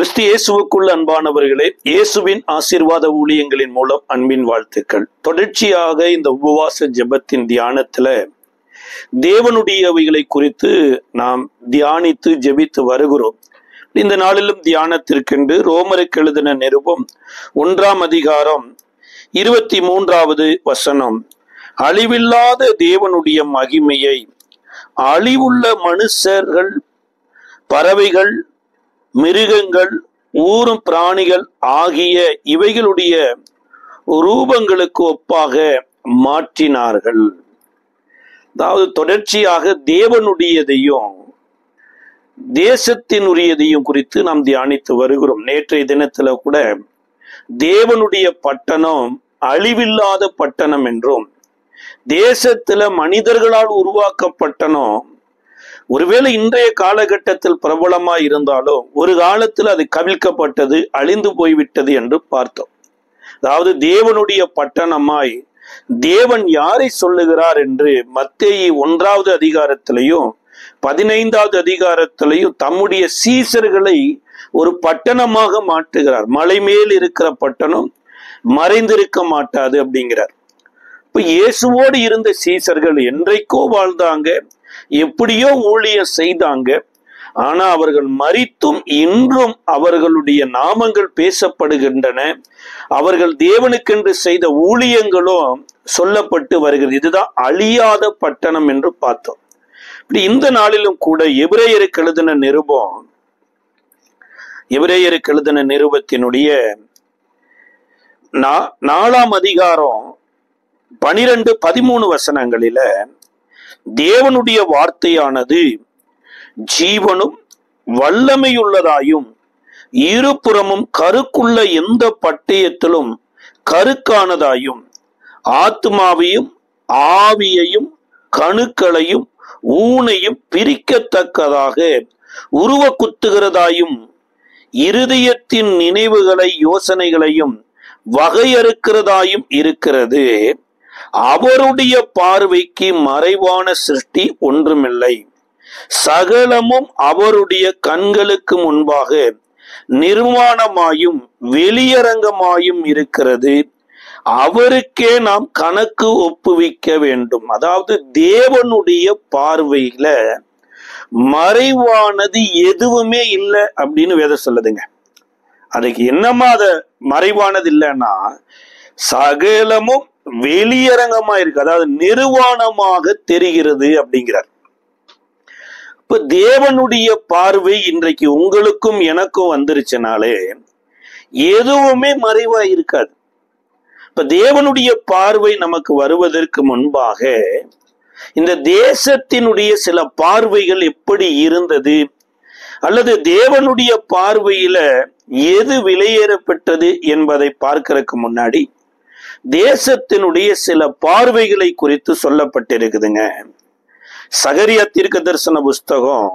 கிறிஸ்து இயேசுவுக்குள் அன்பானவர்களே, இயேசுவின் ஆசீர்வாத ஊழியங்களின் மூலம் அன்பின் வாழ்த்துக்கள். தொடர்ச்சியாக இந்த உபவாச ஜெபத்தின் தியானத்துல தேவனுடையவைகளை குறித்து நாம் தியானித்து ஜெபித்து வருகிறோம். இந்த நாளிலும் தியானத்திற்கென்று ரோமருக்கு எழுதின நிருபம் 1ஆம் அதிகாரம் 23வது வசனம், அழிவில்லாத தேவனுடைய மகிமையை அழிவுள்ள மனுஷர்கள், பறவைகள், மிருகங்கள், ஊரும் பிராணிகள் ஆகிய இவைகளுடைய ரூபங்களுக்கு ஒப்பாக மாற்றினார்கள். அதாவது தொடர்ச்சியாக தேவனுடையதையும் தேசத்தினுரியதையும் குறித்து நாம் தியானித்து வருகிறோம். நேற்றைய தினத்துல கூட தேவனுடைய பட்டணம் அழிவில்லாத பட்டணம் என்றும், தேசத்துல மனிதர்களால் உருவாக்கப்பட்டனும் ஒருவேளை இன்றைய காலகட்டத்தில் பிரபலமாய் இருந்தாலும் ஒரு காலத்தில் அது கவிழ்க்கப்பட்டது, அழிந்து போய்விட்டது என்று பார்த்தோம். அதாவது தேவனுடைய பட்டணமாய் தேவன் யாரை சொல்லுகிறார் என்று மத்தேயு 1வது அதிகாரத்திலையும் 15வது அதிகாரத்திலையும் தம்முடைய சீசர்களை ஒரு பட்டணமாக மாற்றுகிறார். மலை மேல் இருக்கிற பட்டணம் மறைந்திருக்க மாட்டாது அப்படிங்கிறார். இப்ப இயேசுவோடு இருந்த சீசர்கள் என்றைக்கோ வாழ்ந்தாங்க, எப்படியோ ஊழியம் செய்தாங்க. ஆனா அவர்கள் மரித்தும் இன்றும் அவர்களுடைய நாமங்கள் பேசப்படுகின்றன. அவர்கள் தேவனுக்கென்று செய்த ஊழியங்களும் சொல்லப்பட்டு வருகிறது. இதுதான் அழியாத பட்டணம் என்று பார்த்தோம். இப்படி இந்த நாளிலும் கூட எபிரேயருக்கு எழுதின நிருபத்தினுடைய 4ஆம் அதிகாரம் 12-13 வசனங்களில தேவனுடைய வார்த்தையானது ஜீவனும் வல்லமையுள்ளதாயும் இருபுறமும் கருக்குள்ள எந்த பட்டயத்திலும் கருக்கானதாயும் ஆத்மாவையும் ஆவியையும் கணுக்களையும் ஊனையும் பிரிக்கத்தக்கதாக உருவ குத்துகிறதாயும் இருதயத்தின் நினைவுகளை யோசனைகளையும் வகையறுக்கிறதாயும் இருக்கிறது. அவருடைய பார்வைக்கு மறைவான சிருஷ்டி ஒன்றுமில்லை, சகலமும் அவருடைய கண்களுக்கு முன்பாக நிர்வாணமாயும் வெளியரங்கமாயும் இருக்கிறது. அவருக்கே நாம் கணக்கு ஒப்புவிக்க வேண்டும். அதாவது தேவனுடைய பார்வையில மறைவானது எதுவுமே இல்லை அப்படின்னு வேதம் சொல்லுதுங்க. அதுக்கு என்னமா அத மறைவானது இல்லைன்னா சகலமும் வெளியரங்கமா இருக்கு, அதாவது நிர்வாணமாக தெரிகிறது அப்படிங்கிறார். இப்ப தேவனுடைய பார்வை இன்றைக்கு உங்களுக்கும் எனக்கும் வந்துருச்சுனாலே எதுவுமே மறைவா இருக்காது. இப்ப தேவனுடைய பார்வை நமக்கு வருவதற்கு முன்பாக இந்த தேசத்தினுடைய சில பார்வைகள் எப்படி இருந்தது, அல்லது தேவனுடைய பார்வையில எது விலையேறப்பட்டது என்பதை பார்க்கறதுக்கு முன்னாடி தேசத்தினுடைய சில பார்வைகளை குறித்து சொல்லப்பட்டிருக்குதுங்க. சகரியா தீர்க்க தரிசன புஸ்தகம்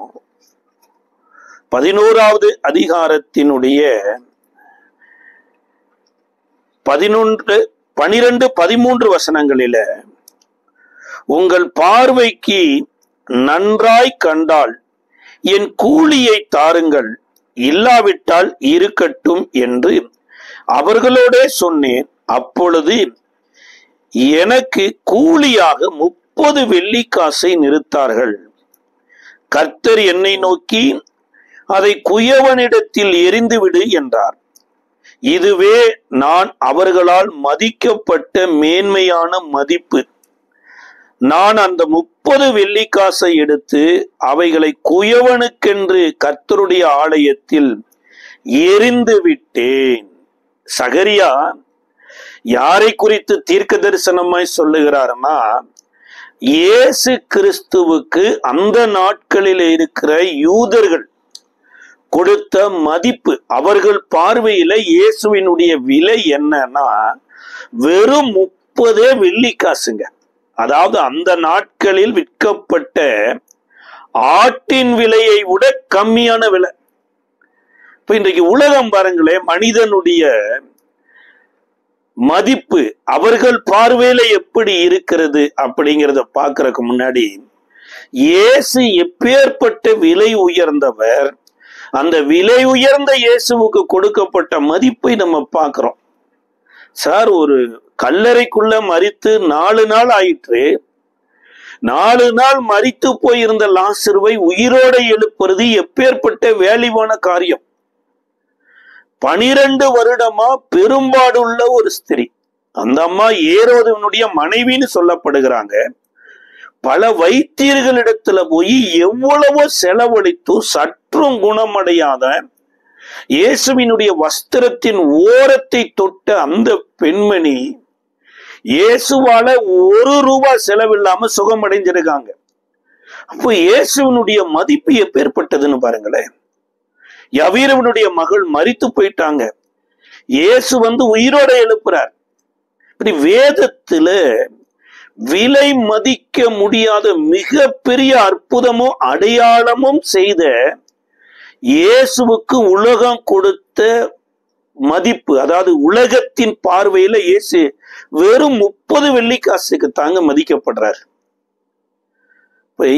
11வது அதிகாரத்தினுடைய 12-13 வசனங்களில, உங்கள் பார்வைக்கு நன்றாய் கண்டால் என் கூலியை தாருங்கள், இல்லாவிட்டால் இருக்கட்டும் என்று அவர்களோடே சொன்னேன். அப்பொழுது எனக்கு கூலியாக 30 வெள்ளிக்காசை நிறுத்தார்கள். கர்த்தர் என்னை நோக்கி, அதை குயவனிடத்தில் எறிந்துவிடு என்றார். இதுவே நான் அவர்களால் மதிக்கப்பட்ட மேன்மையான மதிப்பு. நான் அந்த 30 வெள்ளிக்காசை எடுத்து அவைகளை குயவனுக்கென்று கர்த்தருடைய ஆலயத்தில் எறிந்து விட்டேன். சகரியா யாரை குறித்து தீர்க்க தரிசனமாய் சொல்லுகிறார்னா, இயேசு கிறிஸ்துவுக்கு அந்த நாட்களில் இருக்கிற யூதர்கள் கொடுத்த மதிப்பு. அவர்கள் பார்வையில இயேசுவினுடைய விலை என்னன்னா வெறும் 30 வெள்ளிக்காசுங்க. அதாவது அந்த நாட்களில் விற்கப்பட்ட ஆட்டின் விலையை விட கம்மியான விலை. இப்ப இன்றைக்கு உலகம் பாருங்களேன், மனிதனுடைய மதிப்பு அவர்கள் பார்வையில எப்படி இருக்கிறது அப்படிங்கிறத பார்க்கறதுக்கு முன்னாடி இயேசு எப்பேற்பட்ட விலை உயர்ந்தவர், அந்த விலை உயர்ந்த இயேசுவுக்கு கொடுக்கப்பட்ட மதிப்பை நம்ம பார்க்கிறோம். சார், ஒரு கல்லறைக்குள்ள மரித்து 4 நாள் ஆயிற்று. 4 நாள் மரித்து போயிருந்த லாசருவை உயிரோட எழுப்புறது எப்பேற்பட்ட வேலிவான காரியம். 12 வருடமா பெரும்பாடுள்ள ஒரு ஸ்திரீ. அந்த அம்மா ஏரோதுவனுடைய மனைவின்னு சொல்லப்படுகிறாங்க. பல வைத்தியர்களிடத்துல போய் எவ்வளவோ செலவழித்து சற்றும் குணமடையாத இயேசுவினுடைய வஸ்திரத்தின் ஓரத்தை தொட்ட அந்த பெண்மணி இயேசுவால ₹1 செலவில்லாம சுகமடைஞ்சிருக்காங்க. அப்போ இயேசுவனுடைய மதிப்பு எப்பேற்பட்டதுன்னு பாருங்களேன். யவீரவனுடைய மகள் மரித்து போயிட்டாங்க, இயேசு உயிரோட எழுப்புறார். இப்படி வேதத்துல விலை மதிக்க முடியாத மிகப்பெரிய அற்புதமும் அடையாளமும் செய்த இயேசுவுக்கு உலகம் கொடுத்த மதிப்பு, அதாவது உலகத்தின் பார்வையில இயேசு வெறும் 30 வெள்ளிக்காசுக்கு தாங்க மதிக்கப்படுறார்.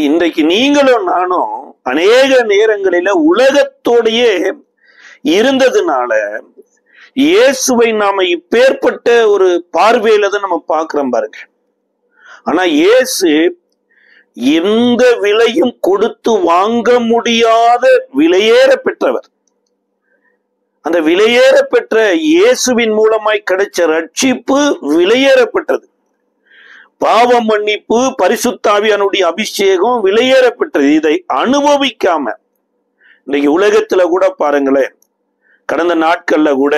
இன்றைக்கு நீங்களும் நானும் அநேக நேரங்களில உலகத்தோடையே இருந்ததுனால இயேசுவை நாம இப்பேற்பட்ட ஒரு பார்வையில தான் நம்ம பார்க்கிறோம் பாருங்க. ஆனா இயேசு எந்த விலையும் கொடுத்து வாங்க முடியாத விலையேற பெற்றவர். அந்த விலையேற பெற்ற இயேசுவின் மூலமாய் கிடைச்ச ரட்சிப்பு விலையேற பெற்றது. பாவ மன்னிப்பு, பரிசுத்த ஆவியானுடைய அபிஷேகம் விலையேற பெற்றது. இதை அனுபவிக்காம இன்னைக்கு உலகத்துல கூட பாருங்களேன், கடந்த நாட்கள்ல கூட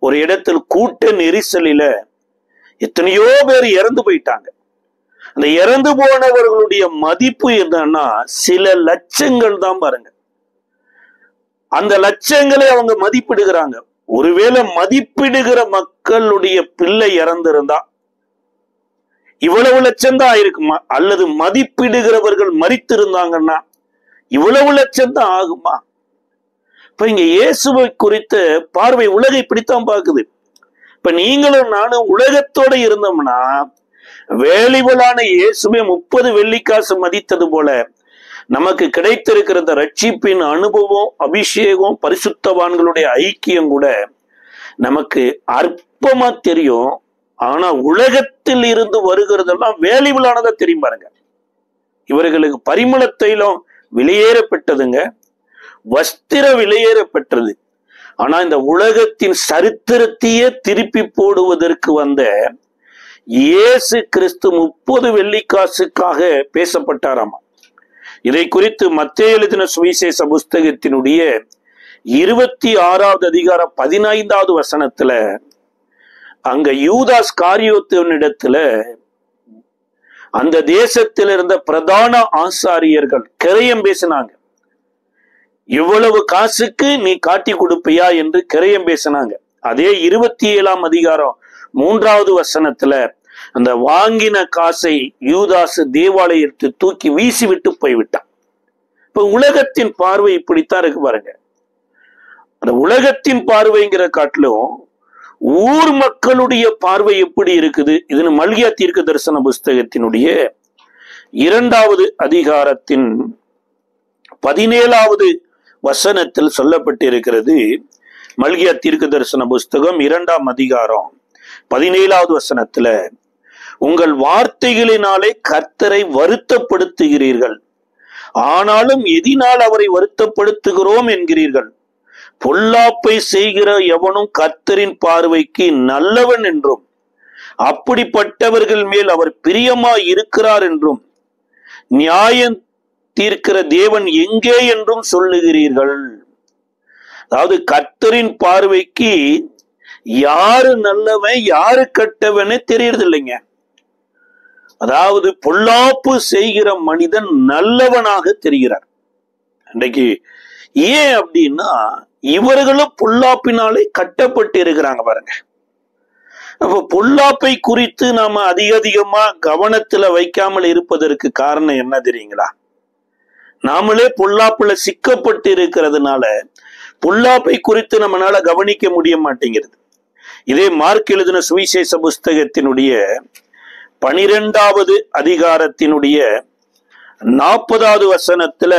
ஒரு இடத்தில் கூட்ட நெரிசலில எத்தனையோ பேர் இறந்து போயிட்டாங்க. அந்த இறந்து போனவர்களுடைய மதிப்பு என்னன்னா சில லட்சங்கள் தான் பாருங்க. அந்த லட்சங்களை அவங்க மதிப்பிடுகிறாங்க. ஒருவேளை மதிப்பிடுகிற மக்களுடைய பிள்ளை இறந்திருந்தா இவ்வளவு லட்சம் தான் ஆயிருக்குமா, அல்லது மதிப்பிடுகிறவர்கள் மரித்திருந்தாங்கன்னா இவ்வளவு லட்சம் தான் ஆகுமா? இப்ப இங்க இயேசுவை குறித்த பார்வை உலகை இப்படித்தான் பார்க்குது. இப்ப நீங்களும் நானும் உலகத்தோட இருந்தோம்னா வேலிவலான இயேசுவே 30 வெள்ளிக்காசு மதித்தது போல நமக்கு கிடைத்திருக்கிற இந்த ரட்சிப்பின் அனுபவம், அபிஷேகம், பரிசுத்தவான்களுடைய ஐக்கியம் கூட நமக்கு அற்பமா தெரியும். ஆனா உலகத்தில் இருந்து வருகிறதெல்லாம் வேலிவலானதா தெரியும் பாருங்க. இவர்களுக்கு பரிமள தைலம் விலையேறப்பட்டதுங்க, வஸ்திர விலையேறப்பட்டது. ஆனா இந்த உலகத்தின் சரித்திரத்தையே திருப்பி போடுவதற்கு வந்த இயேசு கிறிஸ்து 30 வெள்ளிக்காசுக்காக பேசப்பட்டாராமா. இதை குறித்து மத்தேயு எழுதின சுவிசேஷ புஸ்தகத்தினுடைய 26வது அதிகாரம் 15வது வசனத்துல அங்க யூதாஸ் காரியோத்தினிடத்துல அந்த தேசத்தில் இருந்த பிரதான ஆசாரியர்கள் கிரயம் பேசினாங்க. இவ்வளவு காசுக்கு நீ காட்டி கொடுப்பியா என்று கிரயம் பேசினாங்க. அதே 27ஆம் அதிகாரம் 3வது வசனத்துல அந்த வாங்கின காசை யூதாசு தேவாலயத்தை தூக்கி வீசி விட்டு போய்விட்டான். இப்ப உலகத்தின் பார்வை இப்படித்தான் இருக்கு பாருங்க. அந்த உலகத்தின் பார்வைங்கிற காட்டிலும் ஊர் மக்களுடைய பார்வை எப்படி இருக்குது? இதுன்னு மல்கியா தீர்க்க தரிசன புஸ்தகத்தினுடைய 2வது அதிகாரத்தின் 17வது வசனத்தில் சொல்லப்பட்டிருக்கிறது. மல்கியா தீர்க்க தரிசன புஸ்தகம் 2ஆம் அதிகாரம் 17வது வசனத்துல, உங்கள் வார்த்தைகளினாலே கர்த்தரை வருத்தப்படுத்துகிறீர்கள், ஆனாலும் எதினால் அவரை வருத்தப்படுத்துகிறோம் என்கிறீர்கள். பொல்லாப்பை செய்கிற எவனும் கர்த்தரின் பார்வைக்கு நல்லவன் என்றும் அப்படிப்பட்டவர்கள் மேல் அவர் பிரியமாய் இருக்கிறார் என்றும் நியாயம் தீர்க்கிற தேவன் எங்கே என்றும் சொல்லுகிறீர்கள். அதாவது கர்த்தரின் பார்வைக்கு யாரு நல்லவன் யாரு கெட்டவன்னு தெரியறது இல்லைங்க. அதாவது பொல்லாப்பு செய்கிற மனிதன் நல்லவனாக தெரிகிறார். இன்றைக்கு ஏன் அப்படின்னா இவர்களும் பொல்லாப்பினாலே கட்டப்பட்டு இருக்கிறாங்க பாருங்க. அப்ப பொல்லாப்பை குறித்து நாம அதிகமா கவனத்துல வைக்காமல் இருப்பதற்கு காரணம் என்ன தெரியுங்களா? நாமளே பொல்லாப்புல சிக்கப்பட்டு இருக்கிறதுனால பொல்லாப்பை குறித்து நம்மளால கவனிக்க முடிய மாட்டேங்கிறது. இதே மார்க் எழுதின சுவிசேஷ புஸ்தகத்தினுடைய 12வது அதிகாரத்தினுடைய 40வது வசனத்துல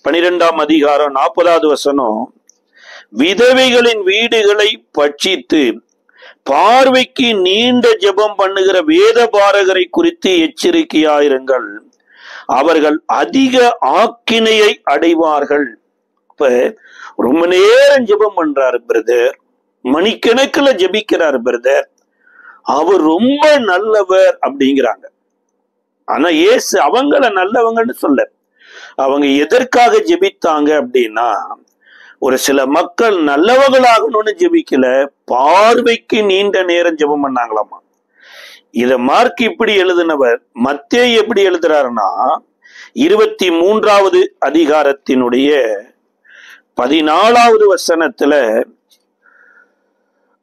12ஆம் அதிகாரம் 40வது வசனம், விதவைகளின் வீடுகளை பட்சித்து பார்வைக்கு நீண்ட ஜெபம் பண்ணுகிற வேத பாரகரை குறித்து எச்சரிக்கையாயிருங்கள், அவர்கள் அதிக ஆக்கினையை அடைவார்கள். இப்ப ரொம்ப நேரம் ஜெபம் பண்றாரு பிரதர், மணிக்கணக்கில் ஜெபிக்கிறார் பிரதர், அவர் ரொம்ப நல்லவர் அப்படிங்கிறாங்க. ஆனா இயேசு அவங்கள நல்லவங்கன்னு சொல்ல, அவங்க எதற்காக ஜெபித்தாங்க அப்படின்னா, ஒரு சில மக்கள் நல்லவர்களாகணும்னு ஜெபிக்கல, பார்வைக்கு நீண்ட நேரம் ஜெபம் பண்ணாங்களாமா. இத மார்க் இப்படி எழுதினவர் மத்தேயு எப்படி எழுதுறாருன்னா, 23வது அதிகாரத்தினுடைய 14வது வசனத்துல,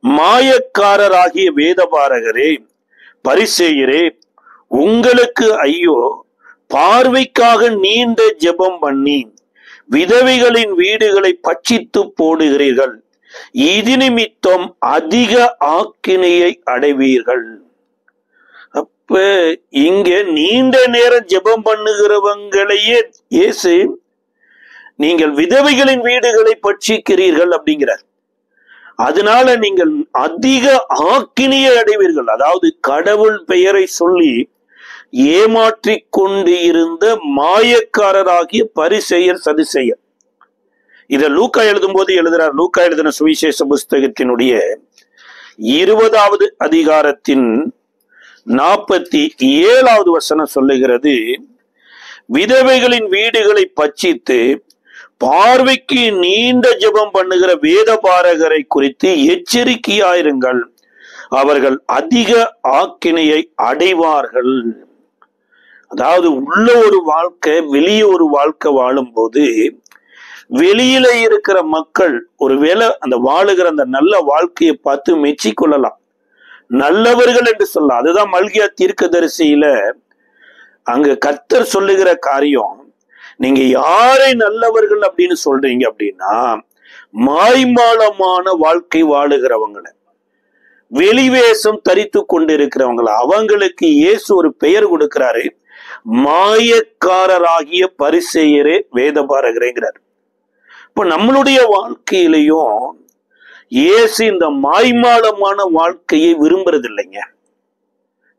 மாயக்காரராகிய வேதபாரகரே பரிசேயரே, உங்களுக்கு ஐயோ, பார்வைக்காக நீண்ட ஜெபம் பண்ணி விதவைகளின் வீடுகளை பட்சித்து போடுகிறீர்கள், இது நிமித்தம் அதிக ஆக்கினையை அடைவீர்கள். அப்ப இங்க நீண்ட நேரம் ஜெபம் பண்ணுகிறவங்களையே இயேசு நீங்கள் விதவைகளின் வீடுகளை பட்சிக்கிறீர்கள் அப்படிங்கிறார். அதனால நீங்கள் அதிக ஆக்கினையை அடைவீர்கள். அதாவது கடவுள் பெயரை சொல்லி ஏமாற்றி கொண்டு இருந்த மாயக்காரராகிய பரிசேயர் சதுசேயர். இத லூக்கா எழுதும் போது எழுதுறார். லூக்கா எழுதின சுவிசேஷ புஸ்தகத்தினுடைய 20வது அதிகாரத்தின் 47வது வசனம் சொல்லுகிறது, விதவைகளின் வீடுகளை பட்சித்து பார்வைக்கு நீண்ட ஜெபம் பண்ணுகிற வேத பாரகரை குறித்து எச்சரிக்கையாயிருங்கள், அவர்கள் அதிக ஆக்கினையை அடைவார்கள். அதாவது உள்ள ஒரு வாழ்க்கை, வெளியே ஒரு வாழ்க்கை வாழும் போது வெளியில இருக்கிற மக்கள் ஒருவேளை அந்த வாழுகிற அந்த நல்ல வாழ்க்கையை பார்த்து மெச்சிக்கொள்ளலாம், நல்லவர்கள் என்று சொல்லலாம். அதுதான் மல்கியா தீர்க்கதரிசியில அங்க கர்த்தர் சொல்லுகிற காரியம். நீங்க யாரை நல்லவர்கள் அப்படின்னு சொல்றீங்க அப்படின்னா, மாய்மாலமான வாழ்க்கை வாழுகிறவங்களை, வெளிவேஷம் தரித்து கொண்டு இருக்கிறவங்களை, அவங்களுக்கு இயேசு ஒரு பெயர் கொடுக்கிறாரு, மாயக்காரராகிய பரிசேயரே வேதபாரகரேங்கிறார். இப்ப நம்மளுடைய வாழ்க்கையிலையும் இயேசு இந்த மாய்மாலமான வாழ்க்கையை விரும்புறது இல்லைங்க.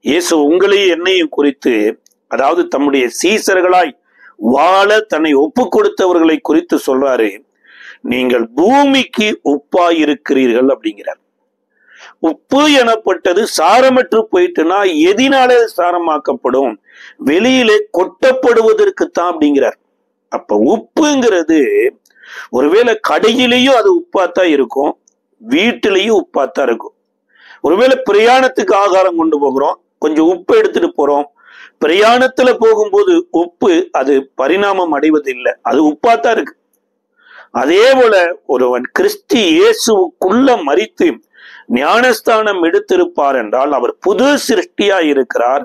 இயேசு உங்களையும் என்னையும் குறித்து, அதாவது தம்முடைய சீசர்களாய் வாழ தன்னை ஒப்பு கொடுத்தவர்களை குறித்து சொல்றாரு, நீங்கள் பூமிக்கு உப்பாய் இருக்கிறீர்கள் அப்படிங்கிறார். உப்பு எனப்பட்டது சாரமற்று போயிட்டுனா எதினாலே சாரமாக்கப்படும், வெளியிலே கொட்டப்படுவதற்குத்தான் அப்படிங்கிறார். அப்ப உப்புங்கிறது ஒருவேளை கடையிலையும் அது உப்பாத்தான் இருக்கும், வீட்டிலையும் உப்பாத்தான் இருக்கும். ஒருவேளை பிரயாணத்துக்கு ஆகாரம் கொண்டு போகிறோம், கொஞ்சம் உப்பு எடுத்துட்டு போறோம், பிரயாணத்துல போகும்போது உப்பு அது பரிணாமம் அடைவது இல்லை, அது உப்பாத்தான் இருக்கு. அதே போல ஒருவன் கிறிஸ்து இயேசுவுக்குள்ள மரித்து ஞானஸ்தானம் எடுத்திருப்பார் என்றால் அவர் புது சிருஷ்டியா இருக்கிறார்,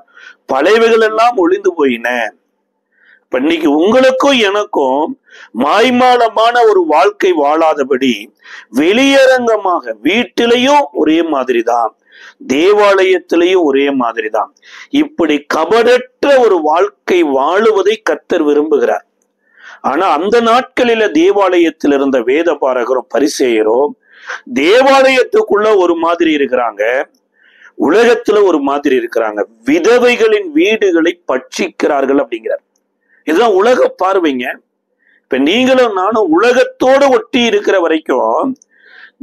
பழையவைகள் எல்லாம் ஒளிந்து போயின. இப்ப இன்னைக்கு உங்களுக்கும் எனக்கும் மாய்மாலமான ஒரு வாழ்க்கை வாழாதபடி வெளியரங்கமாக வீட்டிலையும் ஒரே மாதிரி தான், தேவாலயத்திலையும் ஒரே மாதிரி தான், இப்படி கபடற்ற ஒரு வாழ்க்கை வாழுவதை கர்த்தர் விரும்புகிறார். ஆனா அந்த நாட்களில தேவாலயத்தில் இருந்த வேத பாரகரும் பரிசேயரும் தேவாலயத்துக்குள்ள ஒரு மாதிரி இருக்கிறாங்க, உலகத்துல ஒரு மாதிரி இருக்கிறாங்க. விதவைகளின் வீடுகளை பட்சிக்கிறார்கள் அப்படிங்கிறார். இதுதான் உலக பார்வைங்க. இப்ப நீங்களும் நானும் உலகத்தோடு ஒட்டி இருக்கிற வரைக்கும்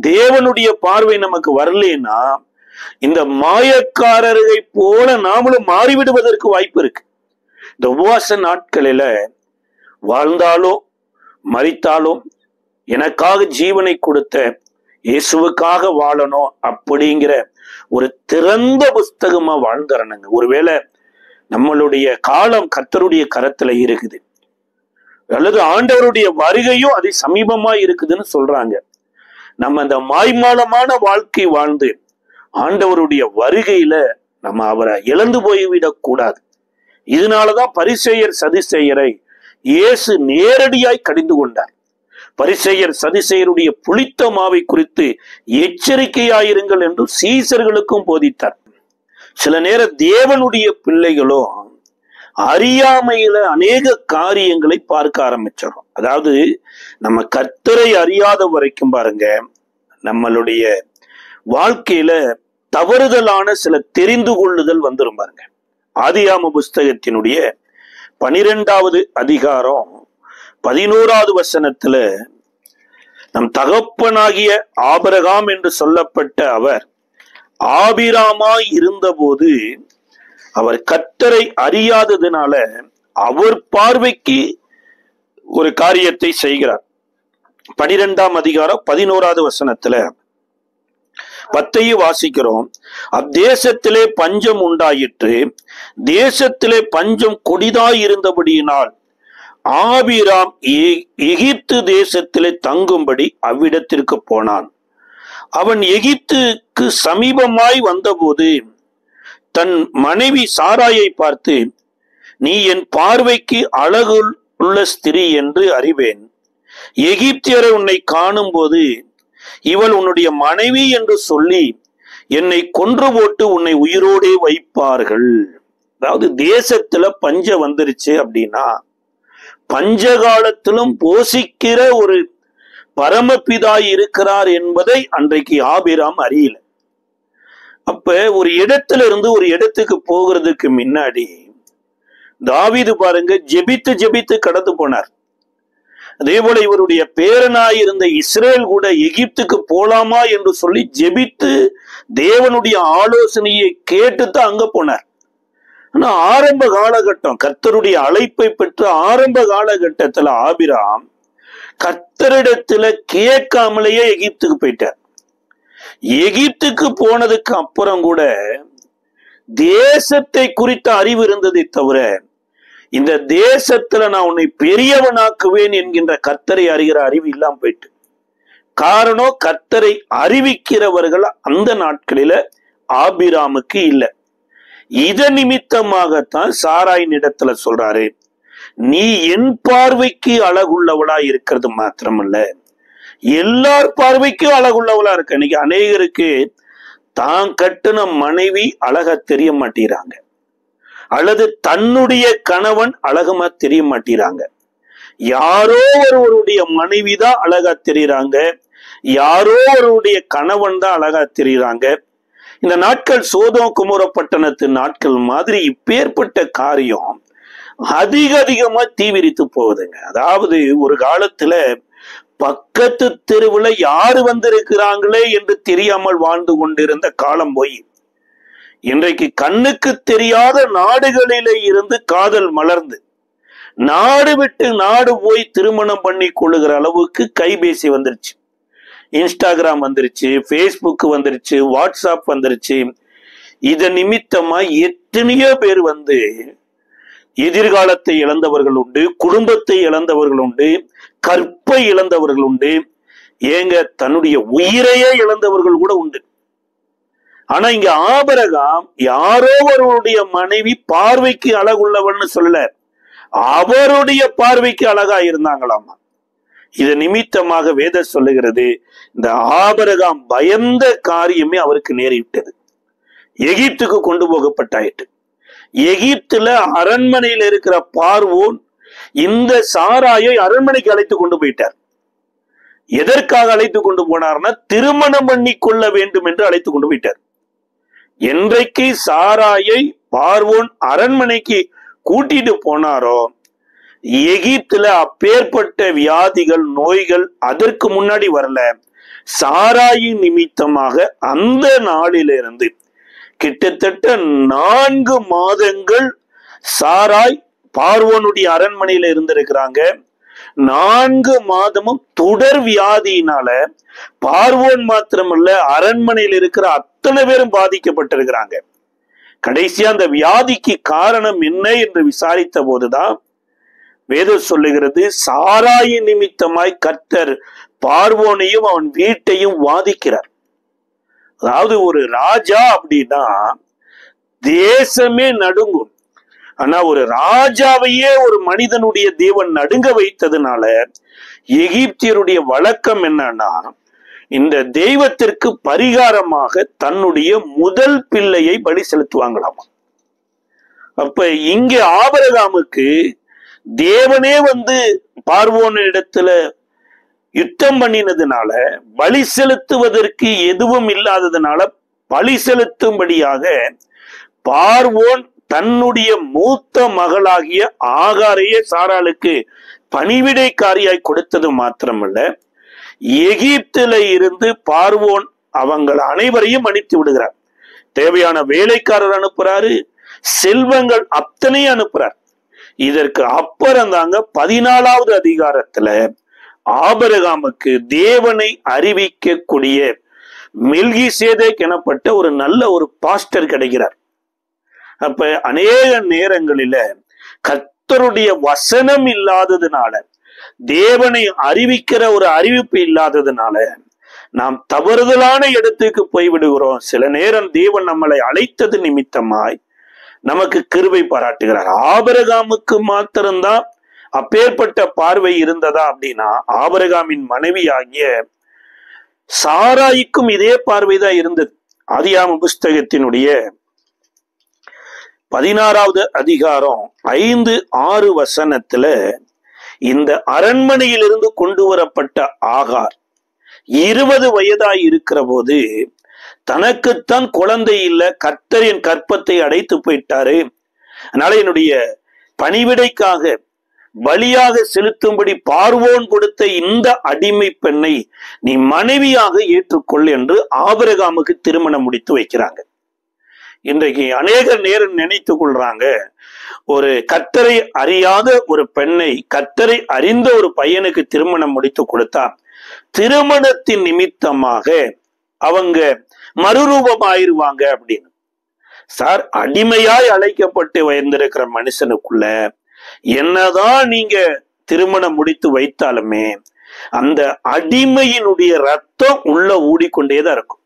தேவனுடைய பார்வை நமக்கு வரலன்னா இந்த மாயக்காரர்களை போல நாமளும் மாறிவிடுவதற்கு வாய்ப்பு இருக்கு. இந்த உபவாச நாட்களில வாழ்ந்தாலும் மரித்தாலும் எனக்காக ஜீவனை கொடுத்த இயேசுவுக்காக வாழணும் அப்படிங்கிற ஒரு திறந்த புஸ்தகமா வாழ்ந்துறனுங்க. ஒருவேளை நம்மளுடைய காலம் கர்த்தருடைய கரத்துல இருக்குது, அல்லது ஆண்டவருடைய வருகையும் அது சமீபமா இருக்குதுன்னு சொல்றாங்க. நம்ம அந்த மாய்மாலமான வாழ்க்கை வாழ்ந்து ஆண்டவருடைய வருகையில நம்ம அவரை இழந்து போய்விடக் கூடாது. இதனாலதான் பரிசேயர் சதுசேயரை இயேசு நேரடியாய் கடிந்து கொண்டார். பரிசேயர் சதுசேயருடைய புளித்த மாவை குறித்து எச்சரிக்கையாயிருங்கள் என்று சீசர்களுக்கும் போதித்தார். சில நேரம் தேவனுடைய பிள்ளைகளும் அறியாமையில அநேக காரியங்களை பார்க்க ஆரம்பிச்சிடும். அதாவது நம்ம கர்த்தரை அறியாத வரைக்கும் பாருங்க, நம்மளுடைய வாழ்க்கையில தவறுதலான சில தெரிந்து கொள்ளுதல் வந்துரும் பாருங்க. ஆதியாம புஸ்தகத்தினுடைய 12வது அதிகாரம் 11வது வசனத்துல நம் தகப்பனாகிய ஆபிரகாம் என்று சொல்லப்பட்ட அவர் ஆபிராமாய் இருந்தபோது அவர் கர்த்தரை அறியாததுனால அவர் பார்வைக்கு ஒரு காரியத்தை செய்கிறார். 12ஆம் அதிகாரம் 11வது வசனத்துல 10 வாசிக்கிறோம். அத்தேசத்திலே பஞ்சம் உண்டாயிற்று. தேசத்திலே பஞ்சம் கொடிதாயிருந்தபடியினால் ஆபிராம் எகிப்து தேசத்திலே தங்கும்படி அவ்விடத்திற்கு போனான். அவன் எகிப்துக்கு சமீபமாய் வந்தபோது தன் மனைவி சாராயை பார்த்து, நீ என் பார்வைக்கு அழகு உள்ள ஸ்திரீ என்று அறிவேன். எகிப்தியரை உன்னை காணும் போது இவள் உன்னுடைய மனைவி என்று சொல்லி என்னை கொன்று போட்டு உன்னை உயிரோடே வைப்பார்கள். அதாவது தேசத்துல பஞ்சம் வந்துருச்சு அப்படின்னா பஞ்ச காலத்திலும் போஷிக்கிற ஒரு பரமபிதாய் இருக்கிறார் என்பதை அன்றைக்கு ஆபிராம் அறியல. அப்ப ஒரு இடத்துல இருந்து ஒரு இடத்துக்கு போகிறதுக்கு முன்னாடி தாவீது பாருங்க ஜெபித்து ஜெபித்து கடந்து போனார். அதே போல இவருடைய பேரனாயிருந்த இஸ்ரேல் கூட எகிப்துக்கு போலாமா என்று சொல்லி ஜெபித்து தேவனுடைய ஆலோசனையை கேட்டுத்தான் அங்க போனார். ஆனா ஆரம்ப காலகட்டம், கர்த்தருடைய அழைப்பை பெற்று ஆரம்ப காலகட்டத்துல ஆபிராம் கர்த்தரிடத்துல கேட்காமலேயே எகிப்துக்கு போயிட்டார். எகிப்துக்கு போனதுக்கு அப்புறம் கூட தேசத்தை குறித்த அறிவு இருந்ததை தவிர இந்த தேசத்துல நான் உன்னை பெரியவனாக்குவேன் என்கின்ற கர்த்தரை அறிகிற அறிவு இல்லாம போயிட்டு. காரணம், கர்த்தரை அறிவிக்கிறவர்கள் அந்த நாட்களில ஆபிராமுக்கு இல்லை. இதன் நிமித்தமாகத்தான் சாராயின் இடத்துல சொல்றாரு, நீ என் பார்வைக்கு அழகுள்ளவளா இருக்கிறது மாத்திரமல்ல, எல்லார் பார்வைக்கும் அழகுள்ளவளா இருக்க. இன்னைக்கு அநேகருக்கு தான் கட்டுன மனைவி அழகா தெரிய மாட்டேறாங்க, அல்லது தன்னுடைய கணவன் அழகமா தெரிய மாட்டேறாங்க. யாரோ ஒருவருடைய மனைவிதான் அழகா தெரியுறாங்க, யாரோ ஒருவருடைய கணவன் தான் அழகா தெரியுறாங்க. இந்த நாட்கள் சோதோம் குமர பட்டணத்து நாட்கள் மாதிரி இப்பேற்பட்ட காரியம் அதிகமா தீவிரித்து போகுதுங்க. அதாவது ஒரு காலத்துல பக்கத்து தெருவுல யாரு வந்திருக்கிறாங்களே என்று தெரியாமல் வாழ்ந்து கொண்டிருந்த காலம் போய் இன்றைக்கு கண்ணுக்கு தெரியாத நாடுகளிலே இருந்து காதல் மலர்ந்து நாடு விட்டு நாடு போய் திருமணம் பண்ணி கொள்ளுகிற அளவுக்கு கைபேசி வந்துருச்சு, இன்ஸ்டாகிராம் வந்துருச்சு, ஃபேஸ்புக் வந்துருச்சு, வாட்ஸ்அப் வந்துருச்சு. இதன் நிமித்தமா எத்தனையோ பேர் வந்து எதிர்காலத்தை இழந்தவர்கள் உண்டு, குடும்பத்தை இழந்தவர்கள் உண்டு, கற்பை இழந்தவர்கள் உண்டு, ஏங்க தன்னுடைய உயிரையே இழந்தவர்கள் கூட உண்டு. ஆனா இங்க ஆபிரகாம் யாரோ ஒருவருடைய மனைவி பார்வைக்கு அழகுள்ளவன்னு சொல்லல, அவருடைய பார்வைக்கு அழகா இருந்தாங்களாமா. இது நிமித்தமாக வேத சொல்லுகிறது, இந்த ஆபிரகாம் பயந்த காரியமே அவருக்கு நேரிட்டது. எகிப்துக்கு கொண்டு போகப்பட்டாயிட்டு. எகிப்துல அரண்மனையில் இருக்கிற பார்வோன் இந்த சாராயை அரண்மனைக்கு அழைத்து கொண்டு போயிட்டார். எதற்காக அழைத்து கொண்டு போனார்னா திருமணம் பண்ணி கொள்ள வேண்டும் என்று அழைத்து கொண்டு போயிட்டார். என்றைக்கு சாராயை பார்வோன் அரண்மனைக்கு கூட்டிட்டு போனாரோ எகிப்துல அப்பேற்பட்ட வியாதிகள் நோய்கள் அதற்கு முன்னாடி வரல. சாராயின் நிமித்தமாக அந்த நாளிலிருந்து கிட்டத்தட்ட 4 மாதங்கள் சாராய் பார்வோனுடைய அரண்மனையில இருந்திருக்கிறாங்க. 4 மாதமும் தொடர் வியாதியினால பார்வோன் மாத்திரமல்ல அரண்மனையில் இருக்கிற அத்தனை பேரும் பாதிக்கப்பட்டிருக்கிறாங்க. கடைசியா அந்த வியாதிக்கு காரணம் என்ன என்று விசாரித்த போதுதான் வேதம் சொல்லுகிறது, சாராயின் நிமித்தமாய் கர்த்தர் பார்வோனையும் அவன் வீட்டையும் வாதிக்கிறார். அதாவது ஒரு ராஜா அப்படின்னா தேசமே நடுங்கும். ஆனா ஒரு ராஜாவையே ஒரு மனிதனுடைய தேவன் நடுங்க வைத்ததுனால எகிப்தியருடைய வழக்கம் என்னன்னா, இந்த தெய்வத்திற்கு பரிகாரமாக தன்னுடைய முதல் பிள்ளையை பலி செலுத்துவாங்களாமா. அப்ப இங்க ஆபிரகாமுக்கு தேவனே வந்து பார்வோன் இடத்துல யுத்தம் பண்ணினதுனால, பலி செலுத்துவதற்கு எதுவும் இல்லாததுனால பலி செலுத்தும்படியாக பார்வோன் தன்னுடைய மூத்த மகளாகிய ஆகாரையே சாராளுக்கு பணிவிடைக்காரியாய் கொடுத்தது மாத்திரமல்ல, எகிப்தில இருந்து பார்வோன் அவங்கள் அனைவரையும் அனுப்பி விடுகிறார். தேவையான வேலைக்காரர் அனுப்புறாரு, செல்வங்கள் அத்தனை அனுப்புறார். இதற்கு அப்புறம் தாங்க 14வது அதிகாரத்துல ஆபிரகாமுக்கு தேவனை அறிவிக்கக்கூடிய மெல்கிசேதேக் எனப்பட்ட ஒரு நல்ல ஒரு பாஸ்டர் கிடைக்கிறார். அப்ப அநேக நேரங்களில கர்த்தருடைய வசனம் இல்லாததுனால, தேவனை அறிவிக்கிற ஒரு அறிவிப்பு இல்லாததுனால நாம் தவறுதலான இடத்துக்கு போய்விடுகிறோம். சில நேரம் தேவன் நம்மளை அழைத்தது நிமித்தமாய் நமக்கு கிருபை பாராட்டுகிறார். ஆபிரகாமுக்கு மாத்திரம்தான் அப்பேற்பட்ட பார்வை இருந்ததா அப்படின்னா, ஆபிரகாமின் மனைவி ஆகிய சாராய்க்கும் இதே பார்வைதான் இருந்தது. ஆதியாகம புஸ்தகத்தினுடைய 16வது அதிகாரம் 5-6 வசனத்துல இந்த அரண்மனையிலிருந்து கொண்டு வரப்பட்ட ஆகார் 20 வயதாய் இருக்கிற போது தனக்குத்தான் குழந்தை இல்லை, கர்த்தர் என் கற்பத்தை அடைத்து போயிட்டாரு, அதனால என்னுடைய பணிவிடைக்காக பலியாக செலுத்தும்படி பார்வோன் கொடுத்த இந்த அடிமை பெண்ணை நீ மனைவியாக ஏற்றுக்கொள் என்று ஆபிரகாமுக்கு திருமணம் முடித்து வைக்கிறாங்க. இன்றைக்கு அநேக நேரம் நினைத்து கொள்றாங்க, ஒரு கர்த்தரை அறியாத ஒரு பெண்ணை கர்த்தரை அறிந்த ஒரு பையனுக்கு திருமணம் முடித்து கொடுத்தா திருமணத்தின் நிமித்தமாக அவங்க மறுரூபமாயிருவாங்க அப்படின்னு. சார், அடிமையாய் அழைக்கப்பட்டு வந்திருக்கிற மனுஷனுக்குள்ள என்னதான் நீங்க திருமணம் முடித்து வைத்தாலுமே அந்த அடிமையினுடைய ரத்தம் உள்ள ஊடிக்கொண்டேதான் இருக்கும்.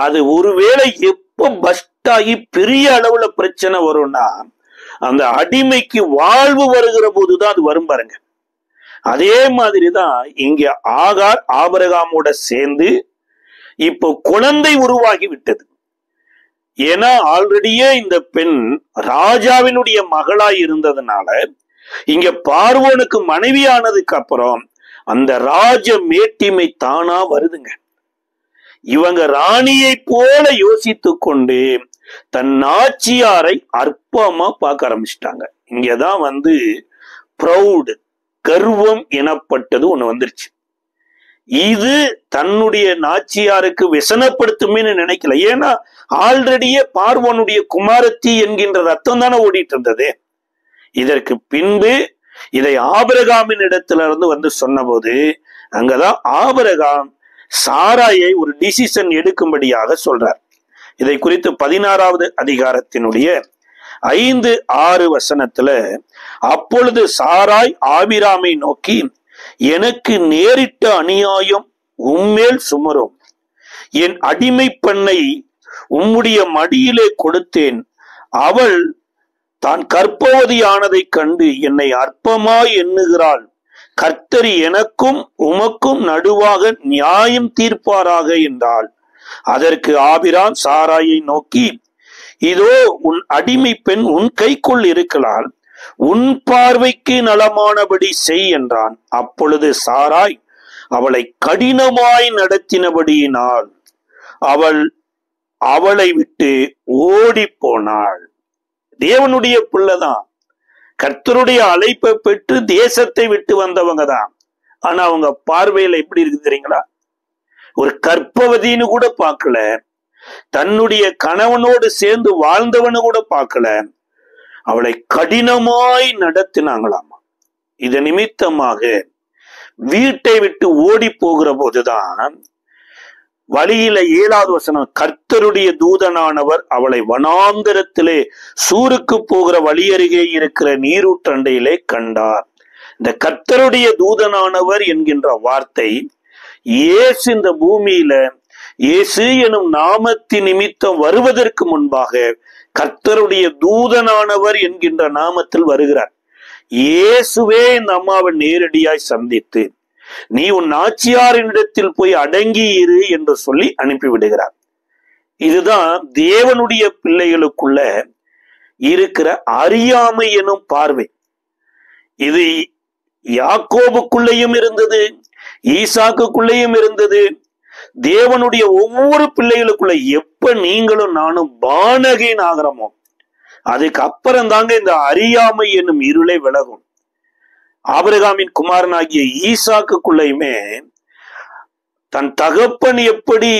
அது ஒருவேளை எப்ப பஸ்ட் ஆகி பெரிய அளவுல பிரச்சனை வரும்னா அந்த அடிமைக்கு வாழ்வு வருகிற போதுதான் அது வரும் பாருங்க. அதே மாதிரிதான் இங்க ஆகார் ஆபிரகாமோட சேர்ந்து இப்போ குழந்தை உருவாகி விட்டது. ஏன்னா ஆல்ரெடியே இந்த பெண் ராஜாவினுடைய மகளாய் இருந்ததுனால இங்க பார்வோனுக்கு மனைவியானதுக்கு அப்புறம் அந்த ராஜ மேட்டிமை தானா வருதுங்க. இவங்க ராணியை போல யோசித்து கொண்டு தன் நாச்சியாரை அற்பமா பார்க்க ஆரம்பிச்சிட்டாங்க. இங்கதான் வந்து ப்ரௌட், கர்வம் எனப்பட்டது ஒண்ணு வந்துருச்சு. இது தன்னுடைய நாச்சியாருக்கு விசனப்படுத்துமே நினைக்கல. ஏன்னா ஆல்ரெடியே பார்வோனுடைய குமாரத்தி என்கின்ற ரத்தம் தானே ஓடிட்டு இருந்தது. இதற்கு பின்பு இதை ஆபிரகாமின் இடத்துல இருந்து வந்து சொன்னபோது அங்கதான் ஆபிரகாம் சாராயை ஒரு டிசிஷன் எடுக்கும்படியாக சொல்றார். இதை குறித்து 16வது அதிகாரத்தினுடைய 5-6 வசனத்துல, அப்பொழுது சாராய் ஆபிராமை நோக்கி, எனக்கு நேரிட்ட அநியாயம் உம்மேல் சுமரும், என் அடிமை பெண்ணை உம்முடைய மடியிலே கொடுத்தேன், அவள் தான் கற்பவதியானதை கண்டு என்னை அற்பமாய் எண்ணுகிறாள், கர்த்தர் எனக்கும் உமக்கும் நடுவாக நியாயம் தீர்ப்பாராக என்றாள். அதற்கு ஆபிராம் சாராயை நோக்கி, இதோ உன் அடிமை பெண் உன் கைக்குள் இருக்கலால் உன் பார்வைக்கு நலமானபடி செய் என்றான். அப்பொழுது சாராய் அவளை கடினமாய் நடத்தினபடியினால் அவளை விட்டு ஓடி போனாள். தேவனுடைய பிள்ளைதான், கர்த்தருடைய அழைப்பை பெற்று தேசத்தை விட்டு வந்தவங்க தான். ஆனா அவங்க பார்வையில எப்படி இருக்கு தெரியுங்களா? ஒரு கற்பவதின்னு கூட பார்க்கல, தன்னுடைய கணவனோடு சேர்ந்து வாழ்ந்தவனு கூட பார்க்கல, அவளை கடினமாய் நடத்தினாங்களாமா. இது நிமித்தமாக வீட்டை விட்டு ஓடி போகிற போதுதான் வழியில 7வது வசனம், கர்த்தருடைய தூதனானவர் அவளை வனாந்தரத்திலே சூருக்கு போகிற வழியருகே இருக்கிற நீரூற்றண்டையிலே கண்டார். இந்த கர்த்தருடைய தூதனானவர் என்கின்ற வார்த்தை இயேசு இந்த பூமியில இயேசு எனும் நாமத்தின் நிமித்தம் வருவதற்கு முன்பாக கர்த்தருடைய தூதனானவர் என்கின்ற நாமத்தில் வருகிறார். இயேசுவே இந்த அம்மாவை நேரடியாய் சந்தித்து, நீ உன் நாச்சியாரினிடத்தில் போய் அடங்கி இரு என்று சொல்லி அனுப்பிவிடுகிறார். இதுதான் தேவனுடைய பிள்ளைகளுக்குள்ள இருக்கிற அறியாமை எனும் பார்வை. இது யாக்கோபுக்குள்ளேயும் இருந்தது, ஈசாக்குக்குள்ளேயும் இருந்தது, தேவனுடைய ஒவ்வொரு பிள்ளைகளுக்குள்ள. எப்ப நீங்களும் நானும் பானகீன் ஆகிறோமோ அதுக்கு அப்புறம் தாங்க இந்த அறியாமை என்னும் இருளை விலகும். ஆபிரகாமின் குமாரனாகிய ஈசாக்குக்குள்ளேயுமே தன் தகப்பன் எப்படி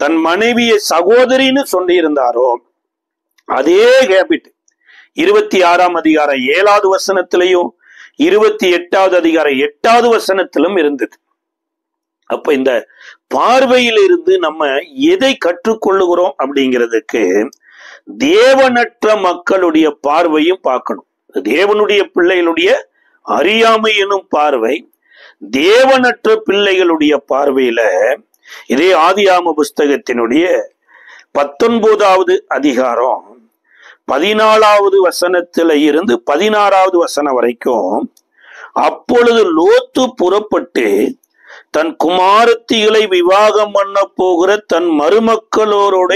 தன் மனைவியை சகோதரின்னு சொல்லியிருந்தாரோ அதே ஹேபிட் 26ஆம் அதிகாரம் 7வது வசனத்திலையும் 28வது அதிகாரம் 8வது வசனத்திலும் இருந்தது. அப்ப இந்த பார்வையில் இருந்து நம்ம எதை கற்றுக்கொள்ளுகிறோம் அப்படிங்கிறதுக்கு தேவனற்ற மக்களுடைய பார்வையும் பார்க்கணும். தேவனுடைய பிள்ளைகளுடைய அறியாமை எனும் பார்வை, தேவனற்ற பிள்ளைகளுடைய பார்வையில இதே ஆதியாம புஸ்தகத்தினுடைய 19வது அதிகாரம் 14வது வசனத்தில இருந்து 16வது வசனம் வரைக்கும், அப்பொழுது லோத்து புறப்பட்டு தன் குமாரத்திகளை விவாகம் பண்ண போகிற தன் மருமக்களோரோட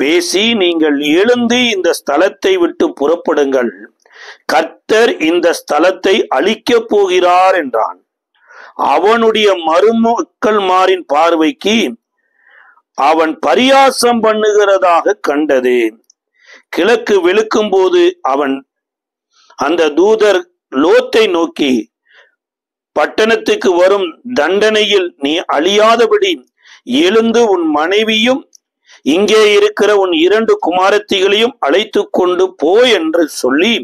பேசி, நீங்கள் எழுந்து இந்த ஸ்தலத்தை விட்டு புறப்படுங்கள், கர்த்தர் இந்த ஸ்தலத்தை அழிக்கப் போகிறார் என்றான். அவனுடைய மருமக்கள்மாரின் பார்வைக்கு அவன் பரியாசம் பண்ணுகிறதாக கண்டது. கிழக்கு வெளுக்கும் போது அவன் அந்த தூதர் லோத்தை நோக்கி, பட்டணத்துக்கு வரும் தண்டனையில் நீ அழியாதபடி எழுந்து உன் மனைவியும் இங்கே இருக்கிற உன் 2 குமாரத்திகளையும் அழைத்து கொண்டு போ என்று சொல்லி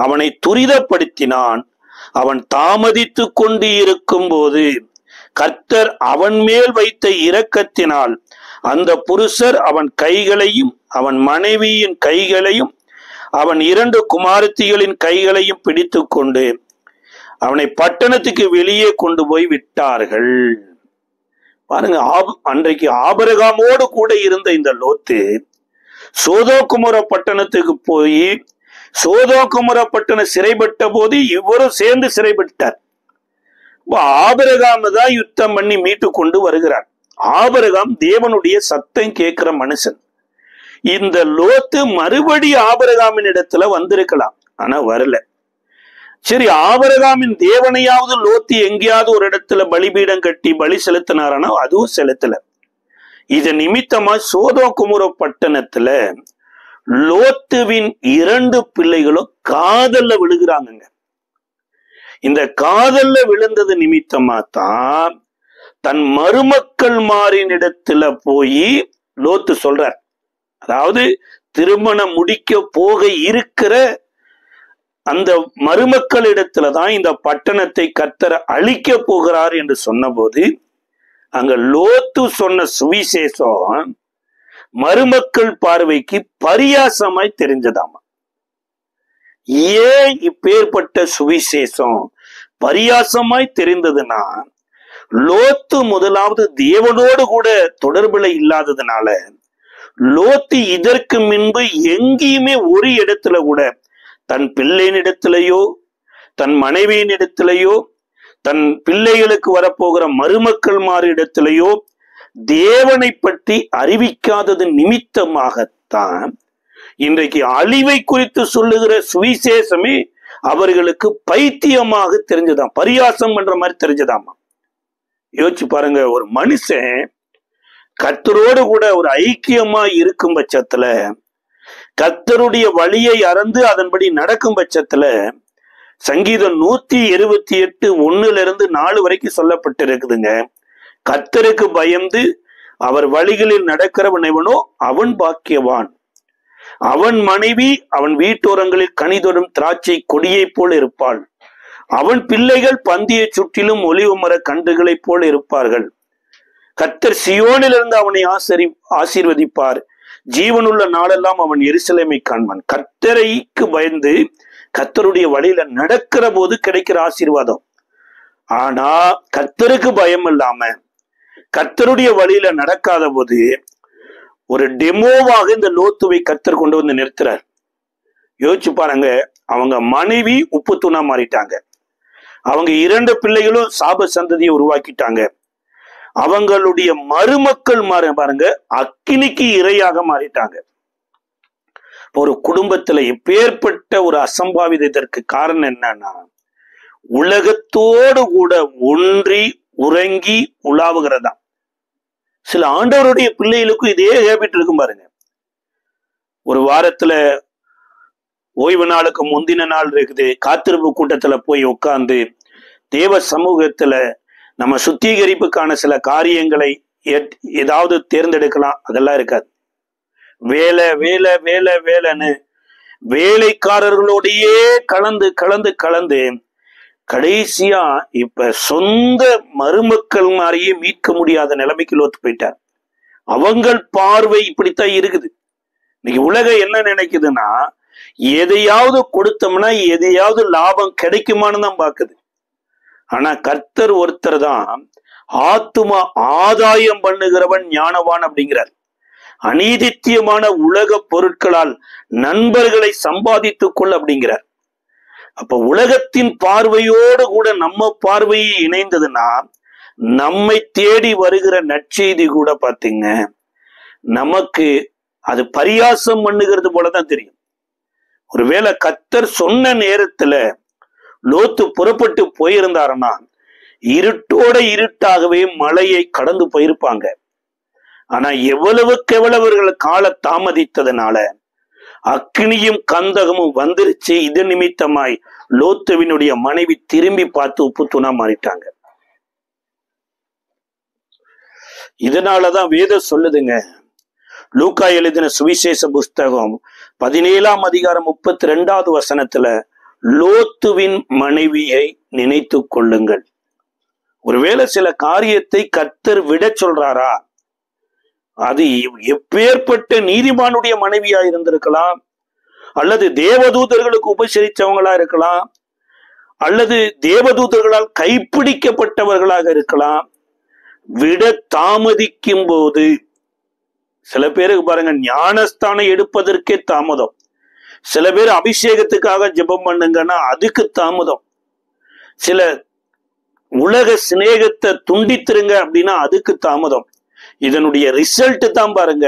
அவனை துரிதப்படுத்தினான். அவன் தாமதித்து கொண்டு இருக்கும் போது கர்த்தர் அவன் மேல் வைத்த இரக்கத்தினால் அந்த புருஷர் அவன் கைகளையும் அவன் மனைவியின் கைகளையும் அவன் 2 குமாரத்திகளின் கைகளையும் பிடித்து கொண்டு அவனை பட்டணத்துக்கு வெளியே கொண்டு போய் விட்டார்கள். பாருங்க, அன்றைக்கு ஆபிரகாமோடு கூட இருந்த இந்த லோத்து சோதோகுமர பட்டணத்துக்கு போய் சோதோகுமர பட்டணம் சிறைப்பட்ட போது இவரும் சேர்ந்து சிறைப்பட்டார். ஆபிரகாம் தான் யுத்தம் பண்ணி மீட்டு கொண்டு வருகிறார். ஆபிரகாம் தேவனுடைய சத்தம் கேட்கிற மனுஷன். இந்த லோத்து மறுபடி ஆபிரகாமின் இடத்துல வந்திருக்கலாம், ஆனா வரல. சரி, ஆபிரகாமின் தேவனையாவது லோத்து எங்கேயாவது ஒரு இடத்துல பலிபீடம் கட்டி பலி செலுத்தினாரானா அதுவும் செலுத்தல. இது நிமித்தமா சோதோகுமர பட்டணத்துல லோத்துவின் 2 பிள்ளைகளும் காதல்ல விழுகிறாங்க. இந்த காதல்ல விழுந்தது நிமித்தமா தான் தன் மருமக்கள் மாறின் இடத்துல போய் லோத்து சொல்றார். அதாவது திருமணம் முடிக்க போக இருக்கிற அந்த மருமக்கள் இடத்துலதான் இந்த பட்டணத்தை கர்த்தர் அழிக்க போகிறார் என்று சொன்னபோது அங்க லோத்து சொன்ன சுவிசேஷம் மருமக்கள் பார்வைக்கு பரியாசமாய் தெரிஞ்சதாமா. ஏன் இப்பேற்பட்ட சுவிசேஷம் பரியாசமாய் தெரிந்ததுன்னா, லோத்து முதலாவது தேவனோடு கூட தொடர்புல இல்லாததுனால, லோத்து இதற்கு முன்பு எங்கேயுமே ஒரு இடத்துல கூட தன் பிள்ளையின் இடத்திலேயோ தன் மனைவியின் இடத்திலேயோ தன் பிள்ளைகளுக்கு வரப்போகிற மருமக்கள் மாறு இடத்திலேயோ தேவனை பற்றி அறிவிக்காதது நிமித்தமாகத்தான் இன்றைக்கு அழிவை குறித்து சொல்லுகிற சுவிசேஷமே அவர்களுக்கு பைத்தியமாக தெரிஞ்சதாம், பரியாசம் பண்ற மாதிரி தெரிஞ்சதாமா. யோசிச்சு பாருங்க, ஒரு மனுஷன் கர்த்தரோடு கூட ஒரு ஐக்கியமா இருக்கும் பட்சத்துல, கர்த்தருடைய வழியை அறந்து அதன்படி நடக்கும் பட்சத்துல, சங்கீதம் 128 1-4 வரைக்கும் சொல்லப்பட்டிருக்குதுங்க. கர்த்தருக்கு பயந்து அவர் வழிகளில் நடக்கிறவனவனோ அவன் பாக்கியவான். அவன் மனைவி அவன் வீட்டோரங்களில் கனிதொடும் திராட்சை கொடியை போல் இருப்பாள். அவன் பிள்ளைகள் பந்தியை சுற்றிலும் ஒலிவு மர கன்றுகளைப் போல் இருப்பார்கள். கர்த்தர் சியோனிலிருந்து அவனை ஆசீர்வதிப்பார். ஜீவனுள்ள நாளெல்லாம் அவன் எருசலேமை காண்பான். கர்த்தரைக்கு பயந்து கர்த்தருடைய வழியில நடக்கிற போது கிடைக்கிற ஆசீர்வாதம். ஆனா கர்த்தருக்கு பயம் இல்லாம கர்த்தருடைய வழியில நடக்காத போது ஒரு டெமோவாக இந்த லோத்துவை கர்த்தர் கொண்டு வந்து நிறுத்துறார். யோசிச்சு பாருங்க, அவங்க மனைவி உப்பு தூணா மாறிட்டாங்க. அவங்க 2 பிள்ளைகளும் சாப சந்ததியை உருவாக்கிட்டாங்க. அவங்களுடைய மருமக்கள் பாருங்க அக்கினிக்கு இரையாக மாறிட்டாங்க. ஒரு குடும்பத்துல எப்பேற்பட்ட ஒரு அசம்பாவிதத்திற்கு காரணம் என்னன்னா, உலகத்தோடு கூட ஒன்றி உறங்கி உலாவுகிறதா. சில ஆண்டவருடைய பிள்ளைகளுக்கும் இதே ஹேபிட் இருக்கும் பாருங்க. ஒரு வாரத்துல ஓய்வு நாளுக்கு முந்தின நாள் இருக்குது, காத்திருப்பு கூட்டத்துல போய் உட்கார்ந்து தேவ சமூகத்துல நம்ம சுத்திகரிப்புக்கான சில காரியங்களை ஏதாவது தேர்ந்தெடுக்கலாம். அதெல்லாம் இருக்காது. வேலை வேலை வேலை வேலைன்னு வேலைக்காரர்களோடையே கலந்து கலந்து கலந்து கடைசியா இப்ப சொந்த மருமக்கள் மாதிரியே மீட்க முடியாத நிலைமைக்கு லோத்து போயிட்டார். அவங்கள் பார்வை இப்படித்தான் இருக்குது. இன்னைக்கு உலகம் என்ன நினைக்குதுன்னா, எதையாவது கொடுத்தோம்னா எதையாவது லாபம் கிடைக்குமான்னு தான் பாக்குது. ஆனா கர்த்தர் ஒருத்தர் தான் ஆத்துமா ஆதாயம் பண்ணுகிறவன் ஞானவான் அப்படிங்கிறார். அநீதித்தியமான உலக பொருட்களால் நண்பர்களை சம்பாதித்துக் கொள் அப்படிங்கிறார். அப்ப உலகத்தின் பார்வையோடு கூட நம்ம பார்வையை இணைந்ததுன்னா நம்மை தேடி வருகிற நற்செய்தி கூட பாத்தீங்க நமக்கு அது பரியாசம் பண்ணுகிறது போலதான் தெரியும். ஒருவேளை கர்த்தர் சொன்ன நேரத்துல லோத்து புறப்பட்டு போயிருந்தாருன்னா இருட்டோட இருட்டாகவே மலையை கடந்து போயிருப்பாங்க. ஆனா எவ்வளவுக்கு எவ்வளவுகள் கால தாமதித்ததுனால அக்னியும் கந்தகமும் வந்துருச்சு. இது நிமித்தமாய் லோத்துவினுடைய மனைவி திரும்பி பார்த்து உப்பு தூணா மாறிட்டாங்க. இதனாலதான் வேதம் சொல்லுதுங்க, லூக்கா எழுதின சுவிசேஷ புஸ்தகம் 17ஆம் அதிகாரம் 32வது வசனத்துல லோத்துவின் மனைவியை நினைத்து கொள்ளுங்கள். ஒருவேளை சில காரியத்தை கர்த்தர் விட சொல்றாரா, அது எப்பேற்பட்ட நீதிமானுடைய மனைவியா இருந்திருக்கலாம், அல்லது தேவதூதர்களுக்கு உபசரிச்சவங்களா இருக்கலாம், அல்லது தேவதூதர்களால் கைப்பிடிக்கப்பட்டவர்களாக இருக்கலாம். விட தாமதிக்கும் போது சில பேருக்கு பாருங்க ஞானஸ்தானம் எடுப்பதற்கே தாமதம். சில பேர் அபிஷேகத்துக்காக ஜெபம் பண்ணுங்கன்னா அதுக்கு தாமதம். சில உலக சிநேகத்தை துண்டித்திருங்க அப்படின்னா அதுக்கு தாமதம். இதனுடைய ரிசல்ட் தான் பாருங்க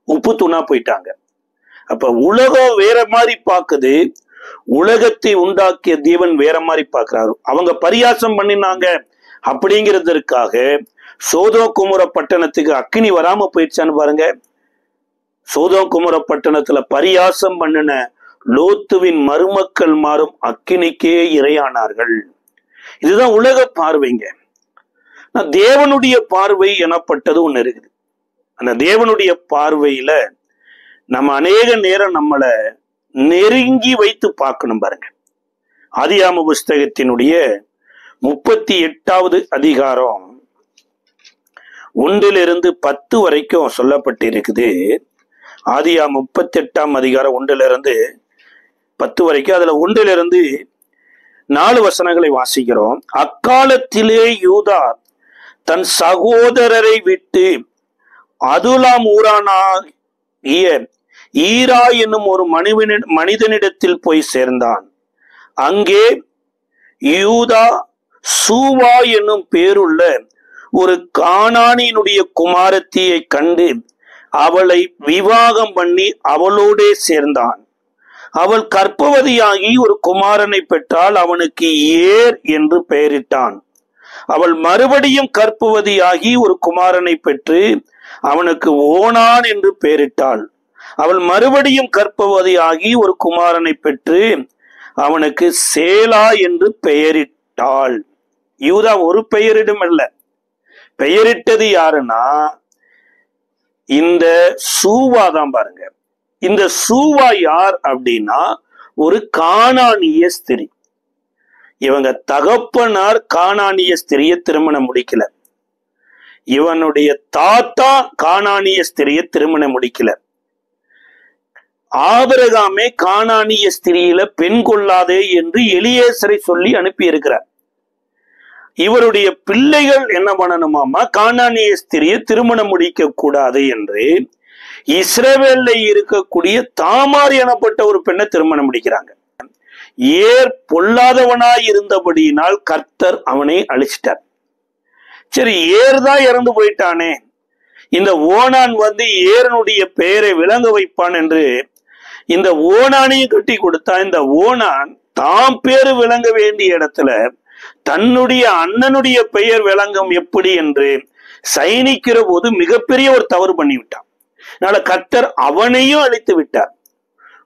உப்பு தூணா போயிட்டாங்க. அப்ப உலகம் வேற மாதிரி பாக்குது, உலகத்தை உண்டாக்கிய தேவன் வேற மாதிரி பாக்குறாரு. அவங்க பரியாசம் பண்ணினாங்க அப்படிங்கிறதுக்காக சோதோம் குமர பட்டணத்துக்கு அக்கினி வராம போயிடுச்சான்னு பாருங்க. சோதோம் குமர பட்டணத்துல பரியாசம் பண்ணின லோத்துவின் மருமக்கள் மாறும் அக்கினிக்கே இரையானார்கள். இதுதான் உலக பார்வைங்க. தேவனுடைய பார்வை எனப்பட்டது ஒண்ணு இருக்குது. அந்த தேவனுடைய பார்வையில நம்ம அநேக நேரம் நம்மளை நெருங்கி வைத்து பார்க்கணும் பாருங்க. ஆதியாம புஸ்தகத்தினுடைய 38வது அதிகாரம் 1 to 10 வரைக்கும் சொல்லப்பட்டிருக்குது. ஆதியாம 38ஆம் அதிகாரம் 1 to 10 வரைக்கும். அதுல 1 to 4 வசனங்களை வாசிக்கிறோம். அக்காலத்திலே யூதா தன் சகோதரரை விட்டு அதுலாம் ஊரானாகிய ஈரா என்னும் ஒரு மனிதனிடத்தில் போய் சேர்ந்தான். அங்கே யூதா சூவா என்னும் பேருள்ள ஒரு கானானியினுடைய குமாரத்தியை கண்டு அவளை விவாகம் பண்ணி அவளோடே சேர்ந்தான். அவள் கர்ப்பவதியாகி ஒரு குமாரனை பெற்றால் அவனுக்கு ஏர் என்று பெயரிட்டான். அவள் மறுபடியும் கர்ப்பவதியாகி ஒரு குமாரனை பெற்று அவனுக்கு ஓனான் என்று பெயரிட்டாள். அவள் மறுபடியும் கர்ப்பவதியாகி ஒரு குமாரனை பெற்று அவனுக்கு சேலா என்று பெயரிட்டாள். யூதா ஒரு பெயரிடும் அல்ல, பெயரிட்டது யாருன்னா இந்த சூவா தான் பாருங்க. இந்த சூவா யார் அப்படின்னா ஒரு கானானிய ஸ்திரீ. இவங்க தகப்பனார் கானானிய ஸ்திரியை திருமணம் முடிக்கல, இவனுடைய தாத்தா கானானிய ஸ்திரியை திருமணம் முடிக்கல. ஆபிரகாமே கானானிய ஸ்திரியில பெண் கொள்ளாதே என்று எலியேசரை சொல்லி அனுப்பி இருக்கிறார். இவருடைய பிள்ளைகள் என்ன பண்ணணுமாமா, கானானிய ஸ்திரியை திருமணம் முடிக்க கூடாது என்று இஸ்ரவேல்ல இருக்கக்கூடிய தாமார் எனப்பட்ட ஒரு பெண்ணை திருமணம் முடிக்கிறாங்க. ஏர் பொல்லாதவனாய் இருந்தபடியினால் கர்த்தர் அவனை அழிச்சிட்டார். சரி, ஏர் தான் இறந்து போயிட்டானே, இந்த ஓனான் ஏரனுடைய பெயரை விளங்க வைப்பான் என்று இந்த ஓனானையும் கட்டி கொடுத்தா, இந்த ஓனான் தாம் பேரு விளங்க வேண்டிய இடத்துல தன்னுடைய அண்ணனுடைய பெயர் விளங்கும் எப்படி என்று சயனிக்கிற போது மிகப்பெரிய ஒரு தவறு பண்ணிவிட்டான். அதனால கர்த்தர் அவனையும் அழித்து விட்டார்.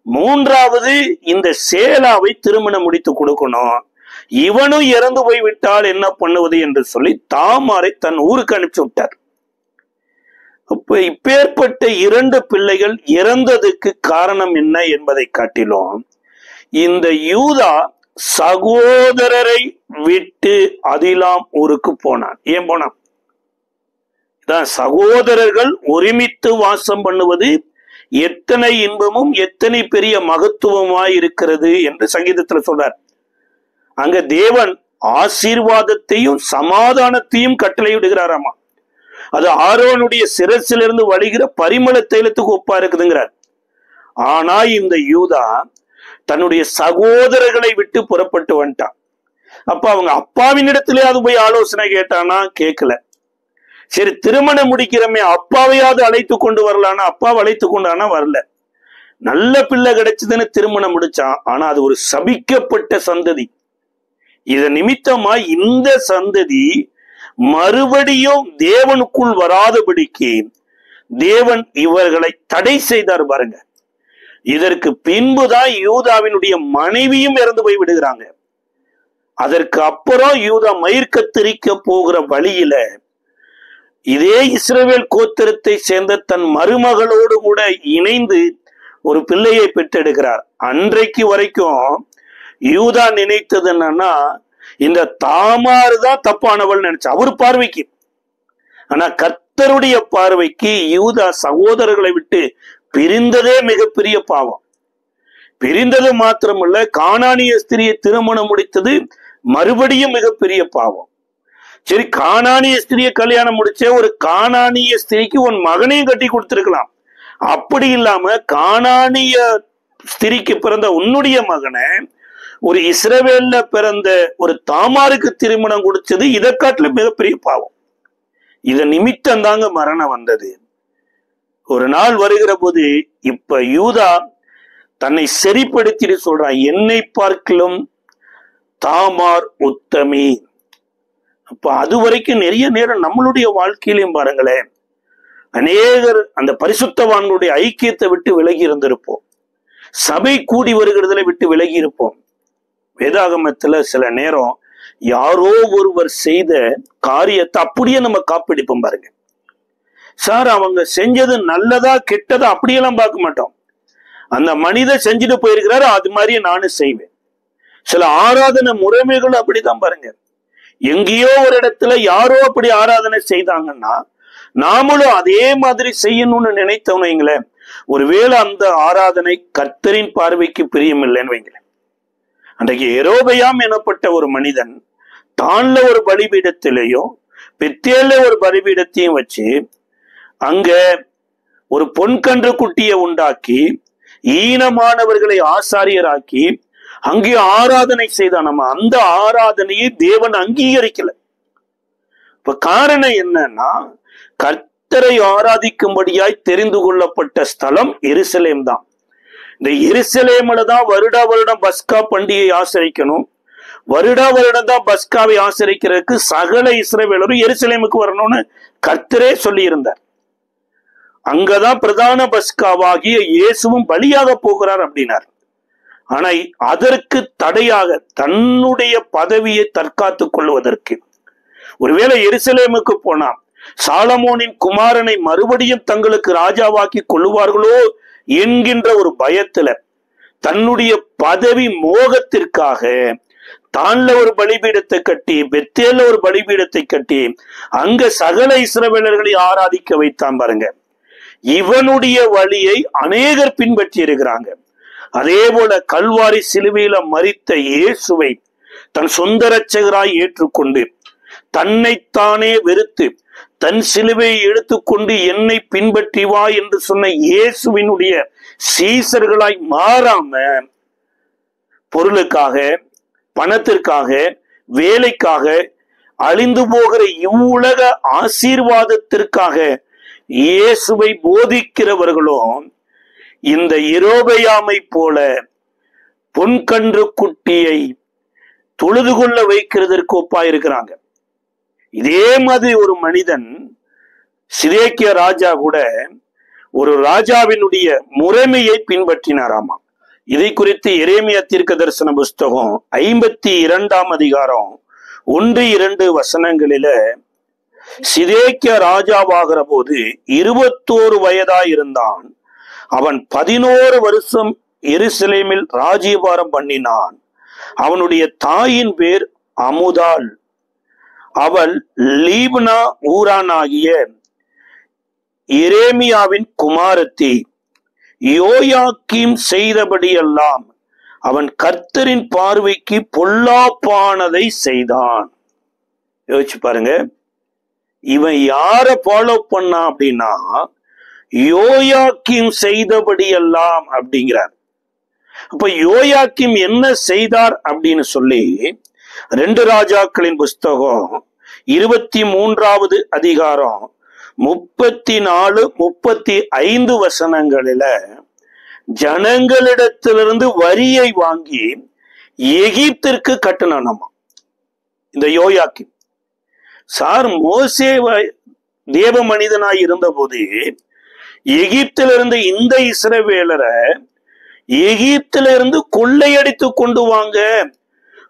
மூன்றாவது, இந்த சேலாவை திருமணம் முடித்து கொடுக்கணும், இவனும் இறந்து போய் விட்டால் என்ன பண்ணுவது என்று சொல்லி தாமாரை தன் ஊருக்கு அனுப்பிச்சு விட்டார். அப்ப இப்பேற்பட்ட 2 பிள்ளைகள் இறந்ததுக்கு காரணம் என்ன என்பதை காட்டிலும் இந்த யூதா சகோதரரை விட்டு அதிலாம் ஊருக்கு போனான். ஏன் போனான்? சகோதரர்கள் ஒருமித்து வாசம் பண்ணுவது எத்தனை இன்பமும் எத்தனை பெரிய மகத்துவமாய் இருக்கிறது என்று சங்கீதத்துல சொல்றார். அங்க தேவன் ஆசீர்வாதத்தையும் சமாதானத்தையும் கட்டளையிடுகிறாராமா. அது ஆரோனுடைய சிரசிலிருந்து வழிகிற பரிமள தைலத்துக்கு ஒப்பா இருக்குதுங்கிறார். ஆனா இந்த யூதா தன்னுடைய சகோதரர்களை விட்டு புறப்பட்டு வந்துட்டான். அப்ப அவங்க அப்பாவின் இடத்திலே அது போய் ஆலோசனை கேட்டானா? கேட்கல. சரி, திருமணம் முடிக்கிறமே, அப்பாவையாவது அழைத்து கொண்டு வரலான்னா அப்பாவை அழைத்து கொண்டானா? வரல. நல்ல பிள்ளை கிடைச்சதுன்னு திருமணம் முடிச்சான். ஆனா அது ஒரு சபிக்கப்பட்ட சந்ததி. இத நிமித்தமா இந்த சந்ததி மறுபடியும் தேவனுக்குள் வராதபடிக்கு தேவன் இவர்களை தடை செய்தார் பாருங்க. இதற்கு பின்புதான் யூதாவினுடைய மனைவியும் இறந்து போய் விடுகிறாங்க. அதற்கு அப்புறம் யூதா மயிர் கத்தரிக்க போகிற வழியில இதே இஸ்ரவேல் கோத்திரத்தை சேர்ந்த தன் மருமகளோடு கூட இணைந்து ஒரு பிள்ளையை பெற்றெடுக்கிறார். அன்றைக்கு வரைக்கும் யூதா நினைத்தது என்னன்னா, இந்த தாமார் தான் தப்பானவள் நினைச்சா அவர் பார்வைக்கு. ஆனா கர்த்தருடைய பார்வைக்கு யூதா சகோதரர்களை விட்டு பிரிந்ததே மிகப்பெரிய பாவம். பிரிந்தது மாத்திரமல்ல, கானானிய ஸ்திரியை திருமணம் முடித்தது மறுபடியும் மிகப்பெரிய பாவம். சரி, கானானிய ஸ்திரியை கல்யாணம் முடிச்ச ஒரு கானானிய ஸ்திரிக்கு உன் மகனையும் கட்டி கொடுத்திருக்கலாம். அப்படி இல்லாம கானானிய ஸ்திரிக்கு பிறந்த உன்னுடைய மகனை ஒரு இஸ்ரவேல்ல பிறந்த ஒரு தாமாருக்கு திருமணம் கொடுத்தது இதை காட்டில மிகப்பெரிய பாவம். இத நிமித்தம் தாங்க மரணம் வந்தது. ஒரு நாள் வருகிற போது இப்ப யூதா தன்னை சரிப்படுத்திட்டு சொல்றான், என்னை பார்க்கிலும் தாமார் உத்தமி. அப்ப அது வரைக்கும் நிறைய நேரம் நம்மளுடைய வாழ்க்கையிலையும் பாருங்களேன், அநேகர் அந்த பரிசுத்தவான்களுடைய ஐக்கியத்தை விட்டு விலகி இருந்திருப்போம். சபை கூடி வருகிறதுல விட்டு விலகி இருப்போம். வேதாகமத்துல சில நேரம் யாரோ ஒருவர் செய்த காரியத்தை அப்படியே நம்ம காப்பிடிப்போம் பாருங்க. சார், அவங்க செஞ்சது நல்லதா கெட்டதா அப்படியெல்லாம் பார்க்க மாட்டோம். அந்த மனிதர் செஞ்சுட்டு போயிருக்கிறாரு, அது மாதிரியே நானும் செய்வேன். சில ஆராதனை முறைமைகள் அப்படித்தான் பாருங்க. எங்கேயோ ஒரு இடத்துல யாரோ அப்படி ஆராதனை செய்தாங்கன்னா நாமளும் அதே மாதிரி செய்யணும்னு நினைத்தவங்க வைங்களேன், ஒருவேளை அந்த ஆராதனை கர்த்தரின் பார்வைக்கு பிரியமில்லைன்னு வைங்களேன். அன்றைக்கு எரோபயாம் எனப்பட்ட ஒரு மனிதன் தான்ல ஒரு பலிபீடத்திலேயும் பெத்தேல்ல ஒரு பலிபீடத்தையும் வச்சு அங்க ஒரு பொன்கன்று குட்டியை உண்டாக்கி ஈனமானவர்களை ஆசாரியராக்கி அங்கே ஆராதனை செய்தான். நம்ம அந்த ஆராதனையை தேவன் அங்கீகரிக்கல. இப்ப காரணம் என்னன்னா, கர்த்தரை ஆராதிக்கும்படியாய் தெரிந்து கொள்ளப்பட்ட ஸ்தலம் எருசலேம் தான். இந்த எருசலேம்ல தான் வருடா வருடம் பஸ்கா பண்டிகையை ஆசரிக்கணும். வருடா வருடம் தான் பஸ்காவை ஆசரிக்கிறதுக்கு சகல இஸ்ரவேலரும் எருசலேமுக்கு வரணும்னு கர்த்தரே சொல்லி இருந்தார். அங்கதான் பிரதான பஸ்காவாகிய இயேசுவும் பலியாக போகிறார் அப்படின்னார். ஆனா அதற்கு தடையாக தன்னுடைய பதவியை தற்காத்துக் கொள்வதற்கு ஒருவேளை எருசலேமுக்கு போனா சாலமோனின் குமாரனை மறுபடியும் தங்களுக்கு ராஜாவாக்கி கொள்ளுவார்களோ என்கின்ற ஒரு பயத்துல தன்னுடைய பதவி மோகத்திற்காக தான்ல ஒரு பலிபீடத்தை கட்டி பெத்தேல்ல ஒரு பலிபீடத்தை கட்டி அங்க சகல இஸ்ரவேலர்களை ஆராதிக்க வைத்தான் பாருங்க. இவனுடைய வழியை அநேகர் பின்பற்றி இருக்கிறாங்க. அதே போல கல்வாரி சிலுவையில மரித்த இயேசுவை தன் சொந்த இரட்சகராய் ஏற்றுக்கொண்டு தன்னைத்தானே வெறுத்து தன் சிலுவையை எடுத்துக்கொண்டு என்னை பின்பற்றி வா என்று சொன்ன இயேசுவினுடைய சீசர்களாய் மாறாம பொருளுக்காக, பணத்திற்காக, வேலைக்காக, அழிந்து போகிற இவ்வுலக ஆசீர்வாதத்திற்காக இயேசுவை போதிக்கிறவர்களும் இந்த யெரொபெயாமை போல பொன்கன்று குட்டியை தொழுது கொள்ள வைக்கிறதற்கு ஒப்பாயிருக்கிறாங்க. இதே மாதிரி ஒரு மனிதன் சிதேக்கியா ராஜா கூட ஒரு ராஜாவினுடைய முறைமையை பின்பற்றினாராமா. இதை குறித்து எரேமியா தீர்க்கதரிசன புஸ்தகம் 52ஆம் அதிகாரம் 1-2 வசனங்களில சிதேக்கியா ராஜாவாகிற போது 21 வயதாயிருந்தான். அவன் 11 வருஷம் எருசலேமில் ராஜ்யபாரம் பண்ணினான். அவனுடைய தாயின் பேர் அமுதாள். அவள் லீப்னா ஊரானாகிய எரேமியாவின் குமாரத்தி. யோயாக்கீம் செய்தபடியெல்லாம் அவன் கர்த்தரின் பார்வைக்கு பொல்லாப்பானதை செய்தான். யோசிச்சு பாருங்க, இவன் யார ஃபாலோ பண்ணா அப்படின்னா யோயாக்கீம் செய்தபடியெல்லாம் அப்படிங்கிறார். அப்ப யோயாக்கீம் என்ன செய்தார் அப்படின்னு சொல்லி 2 ராஜாக்களின் புஸ்தகம் 23ஆவது அதிகாரம் 34-35 வசனங்களில ஜனங்களிடத்திலிருந்து வரியை வாங்கி எகிப்திற்கு கட்டினானாமா இந்த யோயாக்கீம். சார் மோசே தேவ மனிதனாய் இருந்த போது எகிப்திலிருந்து இந்த இஸ்ரவேலரை எகிப்திலிருந்து கொள்ளையடித்து கொண்டு வாங்க,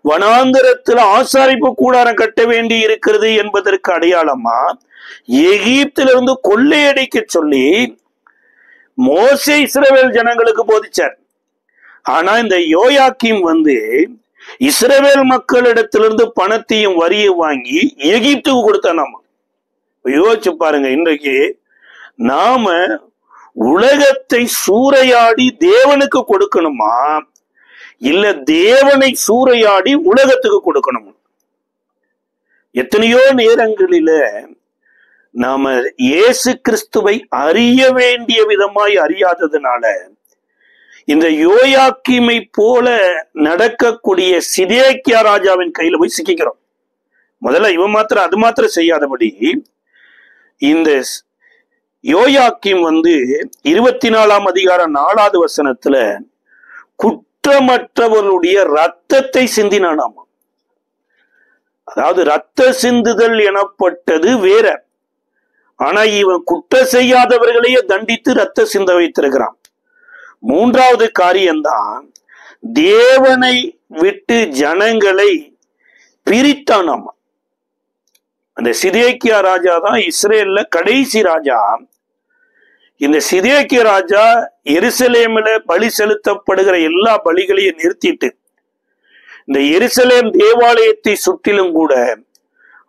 வனாந்தரத்தில் ஆசாரிப்பு கூடாரம் கட்ட வேண்டி இருக்கிறது என்பதற்கு அடையாளமா எகிப்திலிருந்து கொள்ளையடிக்க சொல்லி மோசே இஸ்ரவேல் ஜனங்களுக்கு போதிச்சார். ஆனா இந்த யோயாக்கீம் இஸ்ரவேல் மக்களிடத்திலிருந்து பணத்தையும் வரியும் வாங்கி எகிப்துக்கு கொடுத்தானாமா. யோசிச்சு பாருங்க, இன்றைக்கு நாம உலகத்தை சூறையாடி தேவனுக்கு கொடுக்கணுமா, இல்ல தேவனை சூறையாடி உலகத்துக்கு கொடுக்கணுமா? எத்தனையோ நேரங்களில நாம இயேசு கிறிஸ்துவை அறிய வேண்டிய விதமாய் அறியாததுனால இந்த யோயாக்கீமை போல நடக்கக்கூடிய சிதேக்கியா ராஜாவின் கையில போய் சிக்கிக்கிறோம். முதல்ல இவன் மாத்திரம் அது மாத்திரம் செய்யாதபடி இந்த யோயாக்கீம் 24ஆம் அதிகாரம் 4வது வசனத்துல குற்றமற்றவர்களுடைய ரத்தத்தை சிந்தினானாமா. அதாவது ரத்த சிந்துதல் எனப்பட்டது வேற. ஆனா இவன் குற்றம் செய்யாதவர்களையே தண்டித்து ரத்த சிந்த வைத்திருக்கிறான். 3வது காரியம்தான் தேவனை விட்டு ஜனங்களை பிரித்தானாமா. அந்த சிதேக்கியா ராஜா தான் இஸ்ரேல்ல கடைசி ராஜா. இந்த சிதேக்கியா ராஜா எருசலேமில் பலி செலுத்தப்படுகிற எல்லா பலிகளையும் நிறுத்திட்டு இந்த எருசலேம் தேவாலயத்தை சுற்றிலும் கூட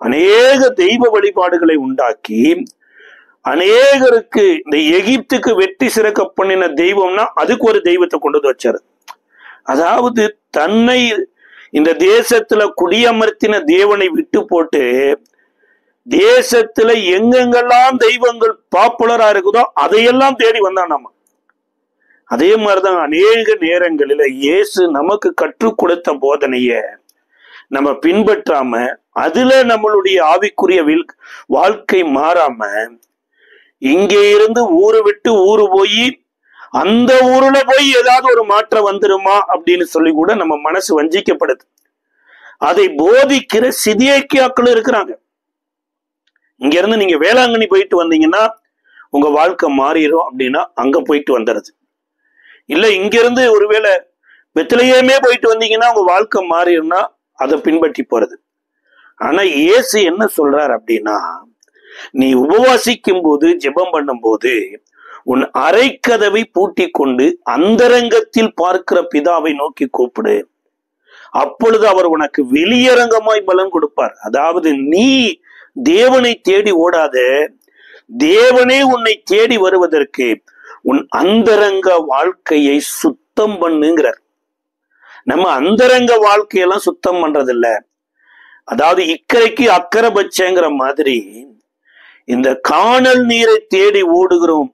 அநேக தெய்வ வழிபாடுகளை உண்டாக்கி அநேகருக்கு இந்த எகிப்துக்கு வெற்றி சிறக்க பண்ணின தெய்வம்னா அதுக்கு ஒரு தெய்வத்தை கொண்டு வச்சாரு. அதாவது தன்னை இந்த தேசத்துல குடியமர்த்தின தேவனை விட்டு போட்டு தேசத்துல எங்கெங்கெல்லாம் தெய்வங்கள் பாப்புலரா இருக்குதோ அதையெல்லாம் தேடி வந்தானாமா. அதே மாதிரிதான் அநேக நேரங்களில இயேசு நமக்கு கற்றுக் கொடுத்த போதனைய நம்ம பின்பற்றாம அதுல நம்மளுடைய ஆவிக்குரிய வாழ்க்கை மாறாம இங்கே இருந்து ஊரு விட்டு ஊரு போய் அந்த ஊர்ல போய் ஏதாவது ஒரு மாற்றம் வந்துருமா அப்படின்னு சொல்லி கூட நம்ம மனசு வஞ்சிக்கப்படுது. அதை போதிக்கிற சிதேக்கியாக்கள் இருக்கிறாங்க. இங்க இருந்து நீங்க வேளாங்கண்ணி போயிட்டு வந்தீங்கன்னா உங்க வாழ்க்கை மாறிடும் அப்படின்னா அங்க போயிட்டு வந்துடுது. இல்ல இங்க இருந்து ஒருவேளை பெத்லகேமே போயிட்டு வந்தீங்கன்னா உங்க வாழ்க்கை மாறிடும்னா அதை பின்பற்றி போறது. ஆனா இயேசு என்ன சொல்றார் அப்படின்னா, நீ உபவாசிக்கும் போது ஜெபம் பண்ணும் போது உன் அறைக்கதவை பூட்டி கொண்டு அந்தரங்கத்தில் பார்க்கிற பிதாவை நோக்கி கூப்பிடு, அப்பொழுது அவர் உனக்கு வெளியரங்கமாய் பலன் கொடுப்பார். அதாவது நீ தேவனை தேடி ஓடாத, தேவனே உன்னை தேடி வருவதற்கு உன் அந்தரங்க வாழ்க்கையை சுத்தம் பண்ணுங்கிறார். நம்ம அந்தரங்க வாழ்க்கையெல்லாம் சுத்தம் பண்றதில்ல. அதாவது இக்கரைக்கு அக்கறை பட்சங்கிற மாதிரி இந்த காணல் நீரை தேடி ஓடுகிறோம்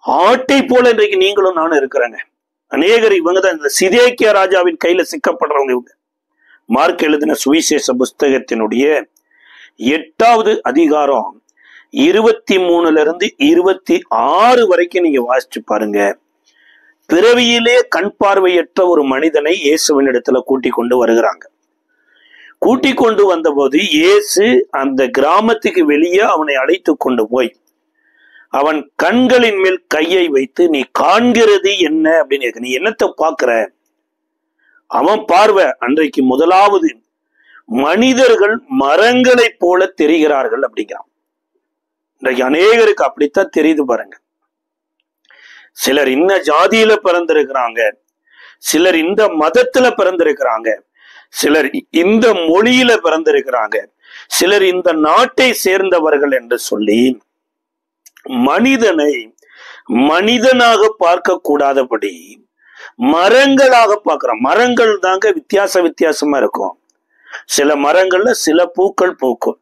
ஆட்டை போல இன்றைக்கு நீங்களும் நானும் இருக்கிறாங்க. அநேகர் இவங்க தான் இந்த சிதேக்கியா ராஜாவின் கையில சிக்கப்படுறவங்க இவங்க. மார்க் எழுதின சுவிசேஷ புஸ்தகத்தினுடைய 8வது அதிகாரம் 23 to 26 வரைக்கும் நீங்க வாசிச்சு பாருங்க. பிறவியிலே கண் பார்வையற்ற ஒரு மனிதனை இயேசுவின் இடத்துல கூட்டிக் கொண்டு வருகிறாங்க. கூட்டிக் கொண்டு வந்த போது இயேசு அந்த கிராமத்துக்கு வெளியே அவனை அழைத்து கொண்டு போய் அவன் கண்களின் மேல் கையை வைத்து, நீ காண்கிறது என்ன அப்படின்னு கேட்க, நீ என்னத்தை பார்க்கிற? அவன் பார்வை அன்றைக்கு முதலாவது மனிதர்கள் மரங்களை போல தெரிகிறார்கள் அப்படிங்கிறான். இன்றைக்கு அநேகருக்கு அப்படித்தான் தெரியுது பாருங்க. சிலர் இந்த ஜாதியில பிறந்திருக்கிறாங்க, சிலர் இந்த மதத்துல பிறந்திருக்கிறாங்க, சிலர் இந்த மொழியில பிறந்திருக்கிறாங்க, சிலர் இந்த நாட்டை சேர்ந்தவர்கள் என்று சொல்லி மனிதனை மனிதனாக பார்க்க கூடாதபடி மரங்களாக பார்க்கிறோம். மரங்கள் தாங்க வித்தியாசமா இருக்கும். சில மரங்கள்ல சில பூக்கள் பூக்கும்,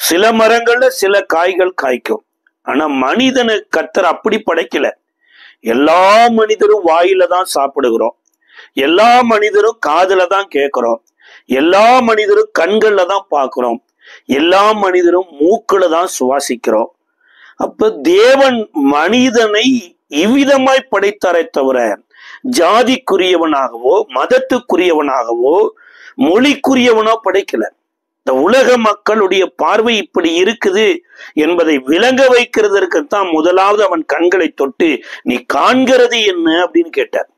சில மரங்கள்ல சில காய்கள் காய்க்கும். ஆனா மனிதனை கர்த்தர் அப்படி படைக்கல. எல்லா மனிதரும் வாயில தான் சாப்பிடுகிறோம், எல்லா மனிதரும் காதுல தான் கேட்கிறோம், எல்லா மனிதரும் கண்கள்ல தான் பார்க்கிறோம், எல்லா மனிதரும் மூக்குல தான் சுவாசிக்கிறோம். அப்ப தேவன் மனிதனை இவ்விதமாய் படைத்தாரை தவிர ஜாதிக்குரியவனாகவோ மதத்துக்குரியவனாகவோ மொழிக்குரியவனோ படைக்கல. இந்த உலக மக்களுடைய பார்வை இப்படி இருக்குது என்பதை விளங்க வைக்கிறதற்குத்தான் முதலாவது அவன் கண்களை தொட்டு நீ காண்கிறது என்ன அப்படின்னு கேட்டார்.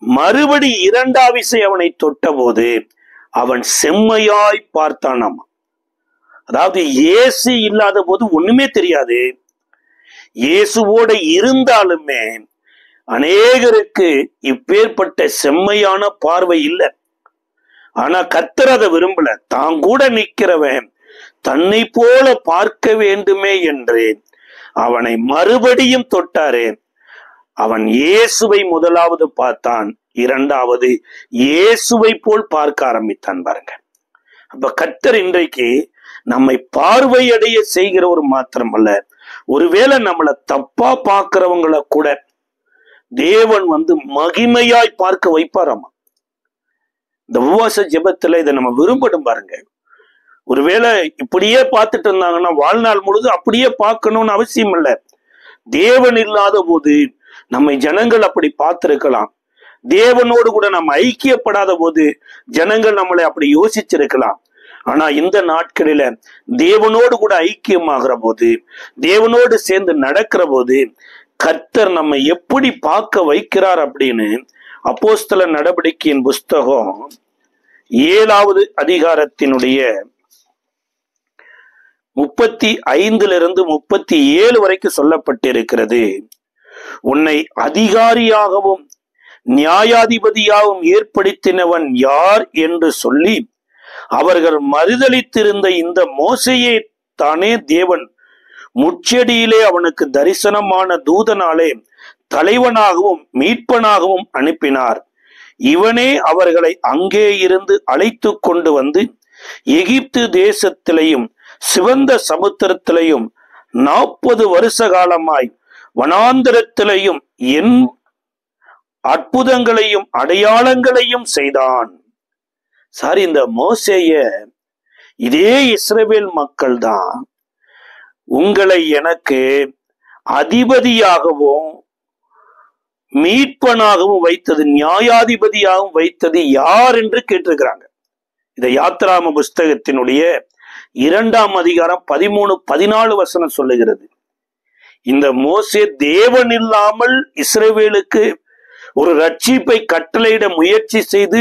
மறுபடி இரண்டாம் விசை அவனை தொட்ட போது அவன் செம்மையாய் பார்த்தானாம். அதாவது இயேசு இல்லாத போது ஒண்ணுமே தெரியாது, இயேசுவோட இருந்தாலுமே அநேகருக்கு இப்பேற்பட்ட செம்மையான பார்வை இல்லை. ஆனா கர்த்தர் அதை விரும்பல. தான் கூட நிற்கிறவன் தன்னை போல பார்க்க வேண்டுமே என்று அவனை மறுபடியும் தொட்டாரு. அவன் இயேசுவை முதலாவது பார்த்தான், இரண்டாவது இயேசுவை போல் பார்க்க ஆரம்பித்தான் பாருங்க. அப்ப கர்த்தர் இன்றைக்கு நம்மை பார்வையடைய செய்கிற ஒரு மாத்திரமல்ல, ஒருவேளை நம்மளை தப்பா பார்க்கிறவங்களை கூட தேவன் மகிமையாய் பார்க்க வைப்பாராமா. இந்த உபவாச ஜெபத்துல இதை நம்ம விரும்படும் பாருங்க. ஒருவேளை இப்படியே பார்த்துட்டு இருந்தாங்கன்னா வாழ்நாள் முழுது அப்படியே பார்க்கணும்னு அவசியம் இல்லை. தேவன் இல்லாத போது நம்மை ஜனங்கள் அப்படி பார்த்திருக்கலாம். தேவனோடு கூட நம்ம ஐக்கியப்படாத போது ஜனங்கள் நம்மளை அப்படி யோசிச்சிருக்கலாம். ஆனா இந்த நாட்களில தேவனோடு கூட ஐக்கியமாகிற போது, தேவனோடு சேர்ந்து நடக்கிற போது கர்த்தர் நம்மை எப்படி பார்க்க வைக்கிறார் அப்படின்னு அப்போஸ்தலர் நடவடிக்கையின் புஸ்தகம் 7வது அதிகாரத்தினுடைய 35 37 வரைக்கும் சொல்லப்பட்டிருக்கிறது. உன்னை அதிகாரியாகவும் நியாயாதிபதியாகவும் ஏற்படுத்தினவன் யார் என்று சொல்லி அவர்கள் மறுதலித்திருந்த இந்த மோசேயை தானே தேவன் முட்செடியிலே அவனுக்கு தரிசனமான தூதனாலே தலைவனாகவும் மீட்பனாகவும் அனுப்பினார். இவனே அவர்களை அங்கே இருந்து அழைத்து கொண்டு வந்து எகிப்து தேசத்திலையும் சிவந்த சமுத்திரத்திலையும் 40 வருஷ காலமாய் வனாந்தரத்திலையும் என் அற்புதங்களையும் அடையாளங்களையும் செய்தான். சாரி, இந்த மோசேய இதே இஸ்ரவேல் மக்கள் தான் உங்களை எனக்கு அதிபதியாகவும் மீட்பனாகவும் வைத்தது, நியாயாதிபதியாகவும் வைத்தது யார் என்று கேட்டிருக்கிறாங்க. இதை யாத்ராம புஸ்தகத்தினுடைய 2ஆம் அதிகாரம் 13-14 வசனம் சொல்லுகிறது. இந்த மோசே தேவன் இல்லாமல் இஸ்ரவேலுக்கு ஒரு ரட்சிப்பை கட்டளையிட முயற்சி செய்து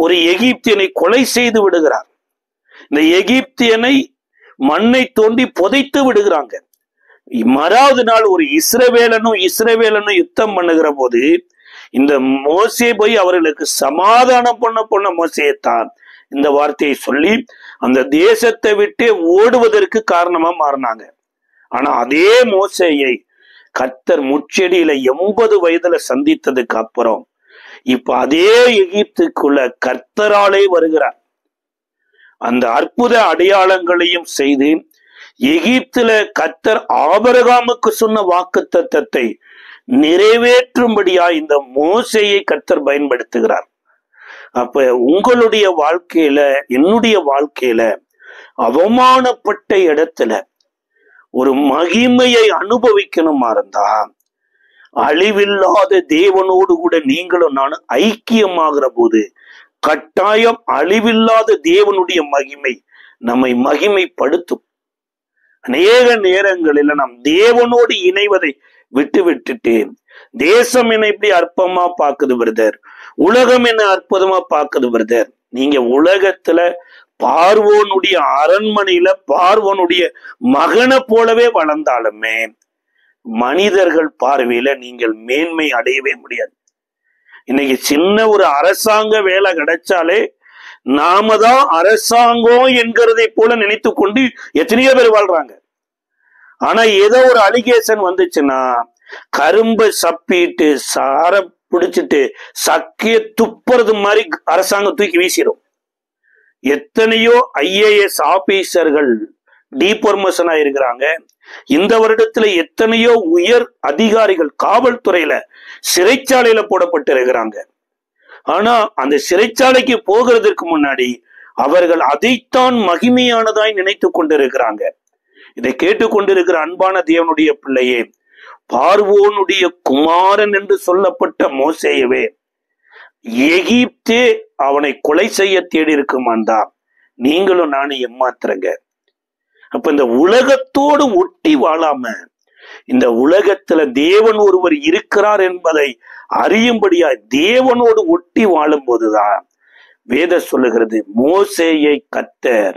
ஒரு எகிப்தியனை கொலை செய்து விடுகிறார். இந்த எகிப்தியனை மண்ணை தோண்டி புதைத்து விடுகிறாங்க. மறாவது நாள் ஒரு இஸ்ரவேலனும் யுத்தம் பண்ணுகிற போது இந்த மோசே போய் அவர்களுக்கு சமாதானம் பண்ண மோசேத்தான் இந்த வார்த்தையை சொல்லி அந்த தேசத்தை விட்டு ஓடுவதற்கு காரணமா மாறினாங்க. ஆனா அதே மோசேயை கர்த்தர் முட்செடியில 80 வயதுல சந்தித்ததுக்கு அப்புறம் இப்ப அதே எகிப்துக்குள்ள கர்த்தராலே வருகிறார். அந்த அற்புத அடையாளங்களையும் செய்து எகிப்துல கர்த்தர் ஆபிரகாமுக்கு சொன்ன வாக்குத்தத்தத்தை நிறைவேற்றும்படியா இந்த மோசேயை கர்த்தர் பயன்படுத்துகிறார். அப்ப உங்களுடைய வாழ்க்கையில, என்னுடைய வாழ்க்கையில அவமானப்பட்ட இடத்துல ஒரு மகிமையை அனுபவிக்கணுமா இருந்தா அழிவில்லாத தேவனோடு கூட நீங்களும் நானும் ஐக்கியமாகிற போது கட்டாயம் அழிவில்லாத தேவனுடைய மகிமை நம்மை மகிமைப்படுத்தும். அநேக நேரங்களில் நாம் தேவனோடு இணைவதை விட்டுட்டு தேசம் என்ன இப்படி அற்பமா பாக்குது பிரதர், உலகம் என்ன அற்புதமா பாக்குது பிரதர். நீங்க உலகத்துல பார்வோனுடைய அரண்மனையில பார்வோனுடைய மகனை போலவே வளர்ந்தாலுமே மனிதர்கள் பார்வையில நீங்கள் மேன்மை அடையவே முடியாது. இன்னைக்கு சின்ன ஒரு அரசாங்க வேலை கிடைச்சாலே நாம தான் அரசாங்கம் என்கிறதை போல நினைத்து கொண்டு எத்தனையோ பேர் வாழ்றாங்க. ஆனா ஏதோ ஒரு அலிகேஷன் வந்துச்சுன்னா கரும்பை சப்பிட்டு சார பிடிச்சிட்டு சக்கைய துப்புறது மாதிரி அரசாங்கம் தூக்கி வீசிடும். எத்தனையோ IAS ஆபீசர்கள் டீபர்மோஷன் ஆயிருக்கிறாங்க. இந்த வருடத்துல எத்தனையோ உயர் அதிகாரிகள் காவல்துறையில சிறைச்சாலையில போடப்பட்டு இருக்கிறாங்க. ஆனா அந்த சிறைச்சாலைக்கு போகிறதுக்கு முன்னாடி அவர்கள் அதைத்தான் மகிமையானதாய் நினைத்து கொண்டிருக்கிறாங்க. இதை கேட்டுக்கொண்டிருக்கிற அன்பான தேவனுடைய பிள்ளையே, பார்வோனுடைய குமாரன் என்று சொல்லப்பட்ட மோசேயவே எகிப்தே அவனை கொலை செய்ய தேடி இருக்குமாண்டா, நீங்களும் நானும் ஏமாத்துறங்க. அப்ப இந்த உலகத்தோடு ஒட்டி வாழாம இந்த உலகத்துல தேவன் ஒருவர் இருக்கிறார் என்பதை அறியும்படியா தேவனோடு ஒட்டி வாழும் போதுதான் வேதம் சொல்லுகிறது, மோசேயை கர்த்தர்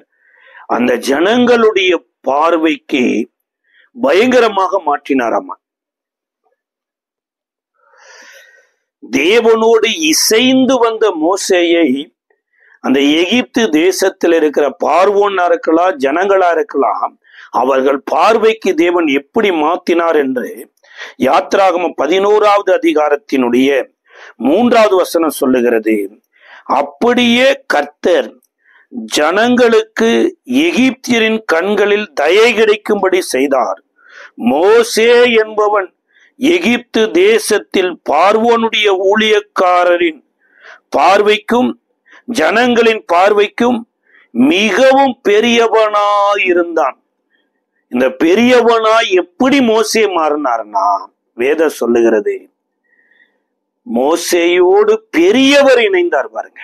அந்த ஜனங்களுடைய பார்வைக்கு பயங்கரமாக மாற்றினாராமா. தேவனோடு இசைந்து வந்த மோசேயை அந்த எகிப்து தேசத்தில் இருக்கிற பார்வோனா இருக்கலாம், ஜனங்களா இருக்கலாம், அவர்கள் பார்வைக்கு தேவன் எப்படி மாத்தினார் என்று யாத்ராகமம் 11வது அதிகாரத்தினுடைய 3வது வசனம் சொல்லுகிறது. அப்படியே கர்த்தர் ஜனங்களுக்கு எகிப்தியரின் கண்களில் தயை கிடைக்கும்படி செய்தார். மோசே என்பவன் எகிப்து தேசத்தில் பார்வோனுடைய ஊழியக்காரரின் பார்வைக்கும் ஜனங்களின் பார்வைக்கும் மிகவும் பெரியவனாயிருந்தான். இந்த பெரியவனாய் எப்படி மோசே மாறினார்னா வேதம் சொல்லுகிறது, மோசேயோடு பெரியவர் இணைந்தார் பாருங்க,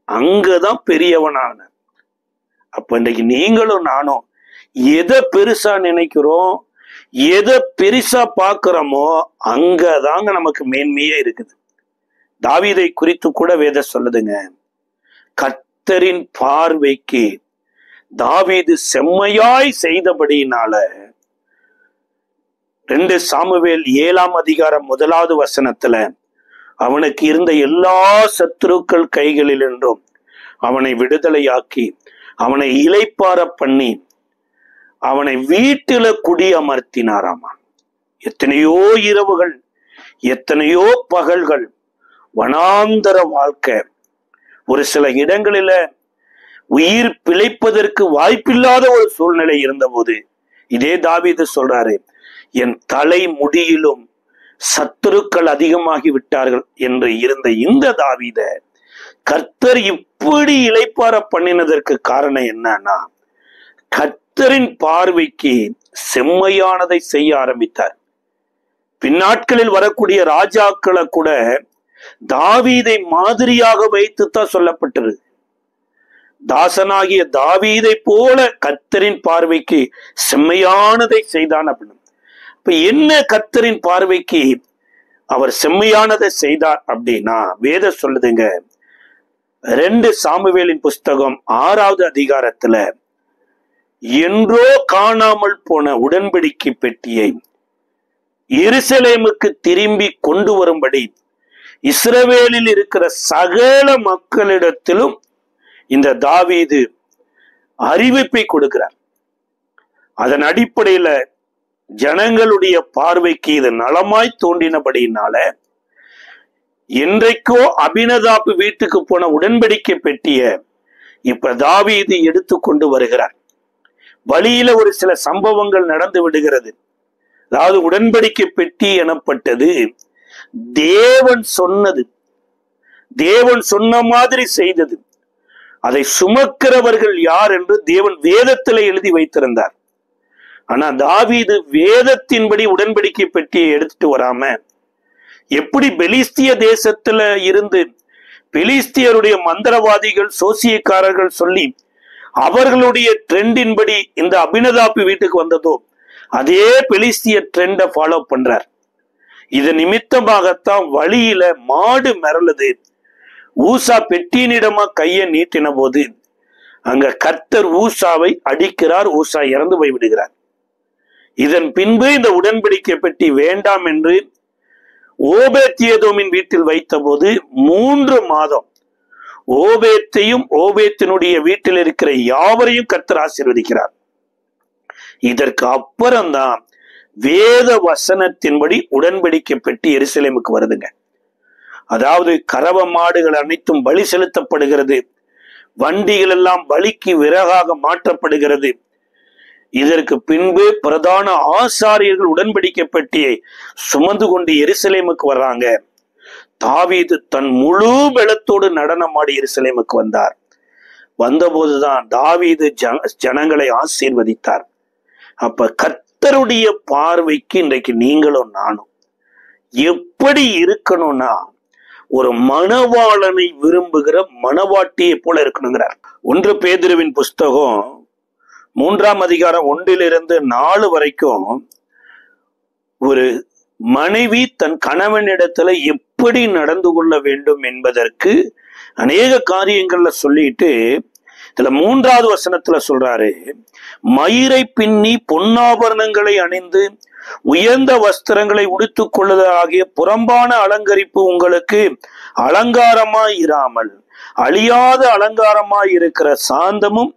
அங்கதான் பெரியவனான. அப்ப இன்றைக்கு நீங்களும் நானும் எதை பெருசா நினைக்கிறோம், எதை பெருசா பார்க்கிறோமோ அங்கதாங்க நமக்கு மேன்மையே இருக்குது. தாவீதை குறித்து கூட வேதம் சொல்லுதுங்க, கர்த்தரின் பார்வைக்கு தாவீது செம்மையாய் செய்தபடியினால 2 சாமுவேல் 7ஆம் அதிகாரம் 1வது வசனத்துல அவனுக்கு இருந்த எல்லா சத்துருக்கள் கைகளில் என்றும் அவனை விடுதலையாக்கி அவனை இளைப்பார பண்ணி அவனை வீட்டில குடி அமர்த்தினாராமா. எத்தனையோ இரவுகள், எத்தனையோ பகல்கள், வனாந்தர வாழ்க்கை. ஒரு சில இடங்களில உயிர் பிழைப்பதற்கு வாய்ப்பில்லாத ஒரு சூழ்நிலை இருந்தபோது இதே தாவீது சொல்றாரு, என் தலை முடியிலும் சத்துருக்கள் அதிகமாகி விட்டார்கள் என்று இருந்த இந்த தாவீத கர்த்தர் இப்படி இளைப்பார பண்ணினதற்கு காரணம் என்னன்னா, கர்த்தரின் பார்வைக்கு செம்மையானதை செய்ய ஆரம்பித்தார். பின்னாட்களில் வரக்கூடிய ராஜாக்களை கூட தாவீதை மாதிரியாக வைத்துத்தான் சொல்லப்பட்டது. தாசனாகிய தாவீதை போல கர்த்தரின் பார்வைக்கு செம்மையானதை செய்தான் அப்படின்னு. இப்ப என்ன கர்த்தரின் பார்வைக்கு அவர் செம்மையானதை செய்தார் அப்படின்னா வேதம் சொல்லுதுங்க, 2 சாமுவேலின் புஸ்தகம் 6வது அதிகாரத்துல என்றோ காணாமல் போன உடன்படிக்கை பெட்டியை எருசலேமுக்கு திரும்பி கொண்டு வரும்படி இஸ்ரவேலில் இருக்கிற சகல மக்களிடத்திலும் இந்த தாவீது அறிவிப்பை கொடுக்கிறார். அதன் அடிப்படையில ஜனங்களுடைய பார்வைக்கு இது நலமாய் தோன்றினபடியினால என்றைக்கோ அபினதாப் வீட்டுக்கு போன உடன்படிக்கை பெட்டிய இப்ப தாவீது எடுத்து கொண்டு வருகிறார். வழியில ஒரு சில சம்பவங்கள் நடந்து விடுகிறது. அதாவது உடன்படிக்கை பெட்டி எனப்பட்டது தேவன் சொன்னது, தேவன் சொன்ன மாதிரி செய்தது. அதை சுமக்கிறவர்கள் யார் என்று தேவன் வேதத்துல எழுதி வைத்திருந்தார். ஆனா தாவீது வேதத்தின்படி உடன்படிக்கை பெட்டியை எடுத்துட்டு வராம எப்படி பெலிஸ்திய தேசத்துல இருந்து பெலிஸ்தியருடைய மந்திரவாதிகள் சோசியக்காரர்கள் சொல்லி அவர்களுடைய ட்ரெண்டின்படி இந்த அபினதாபு வீட்டுக்கு வந்ததோ அதே பெலிஸ்திய ட்ரெண்டை ஃபாலோ பண்றார். இது நிமித்தமாகத்தான் வழியில மாடு மிரளுது. ஊசா பெட்டியினிடமா கையை நீட்டின போது அங்க கர்த்தர் ஊசாவை அடிக்கிறார். ஊசா இறந்து போய் விடுகிறார். இதன் பின்பு இந்த உடன்படிக்கை பெட்டி வேண்டாம் என்று ஓபேத்ஏதோமின் வீட்டில் வைத்த போது 3 மாதம் ஓபேத்தையும் ஓபேத்தினுடைய வீட்டில் இருக்கிற யாவரையும் கர்த்தர் ஆசீர்வதிக்கிறார். இதற்கு அப்புறம்தான் வேத வசனத்தின்படி உடன்படிக்கை பெட்டி எருசலேமுக்கு வருதுங்க. அதாவது கறவ மாடுகள் அனைத்தும் பலி செலுத்தப்படுகிறது. வண்டிகள் எல்லாம் பலிக்கு விறகாக மாற்றப்படுகிறது. இதற்கு பின்பு பிரதான ஆசாரியர்கள் உடன்படிக்கை பெட்டியை சுமந்து கொண்டு எருசலேமுக்கு வர்றாங்க. தாவீது தன் முழு பலத்தோடு நடனமாடி எருசலேமுக்கு வந்தார். வந்தபோதுதான் தாவீது ஜனங்களை ஆசீர்வதித்தார். அப்ப கர்த்தருடைய பார்வைக்கு இன்றைக்கு நீங்களும் நானும் எப்படி இருக்கணும்னா ஒரு மணவாளனை விரும்புகிற மணவாட்டியை போல இருக்கணுங்கிறார். 1 பேதுருவின் புஸ்தகம் 3ஆம் அதிகாரம் 1-4 வரைக்கும் ஒரு மனைவி தன் கணவனிடத்துல எப்படி நடந்து கொள்ள வேண்டும் என்பதற்கு அநேக காரியங்கள்ல சொல்லிட்டு இதுல 3வது வசனத்துல சொல்றாரு, மயிரை பின்னி பொன்னாபரணங்களை அணிந்து உயர்ந்த வஸ்திரங்களை உடுத்துக் கொள்ளுதலாகிய புறம்பான அலங்கரிப்பு உங்களுக்கு அலங்காரமாய் இராமல் அழியாத அலங்காரமாய் இருக்கிற சாந்தமும்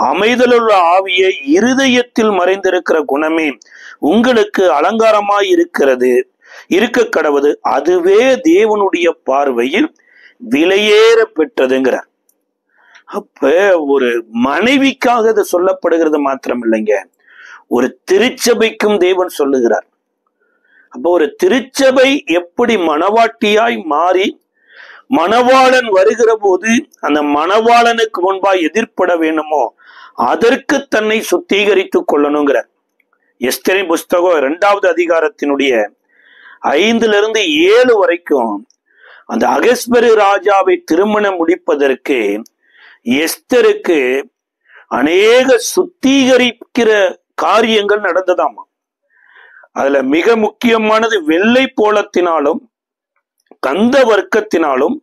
அமைதலுள்ள ஆவியை இருதயத்தில் மறைந்திருக்கிற குணமே உங்களுக்கு அலங்காரமாய் இருக்க கடவுது. அதுவே தேவனுடைய பார்வையில் விலையேற பெற்றதுங்கிறார். அப்ப ஒரு மனைவிக்காக இது சொல்லப்படுகிறது மாத்திரம் இல்லைங்க, ஒரு திருச்சபைக்கும் தேவன் சொல்லுகிறார். அப்ப ஒரு திருச்சபை எப்படி மணவாட்டியாய் மாறி மணவாளன் வருகிற போது அந்த மணவாளனுக்கு முன்பாய் எதிர்ப்பட வேண்டுமோ அதற்கு தன்னை சுத்திகரித்துக் கொள்ளணுங்கிறார். எஸ்தரின் புஸ்தகம் 2வது அதிகாரத்தினுடைய 5-7 வரைக்கும் அந்த அகஸ்பரு ராஜாவை திருமணம் முடிப்பதற்கு எஸ்தருக்கு அநேக சுத்திகரிக்கிற காரியங்கள் நடந்ததாமா. அதுல மிக முக்கியமானது வெள்ளை போலத்தினாலும் கந்த வர்க்கத்தினாலும்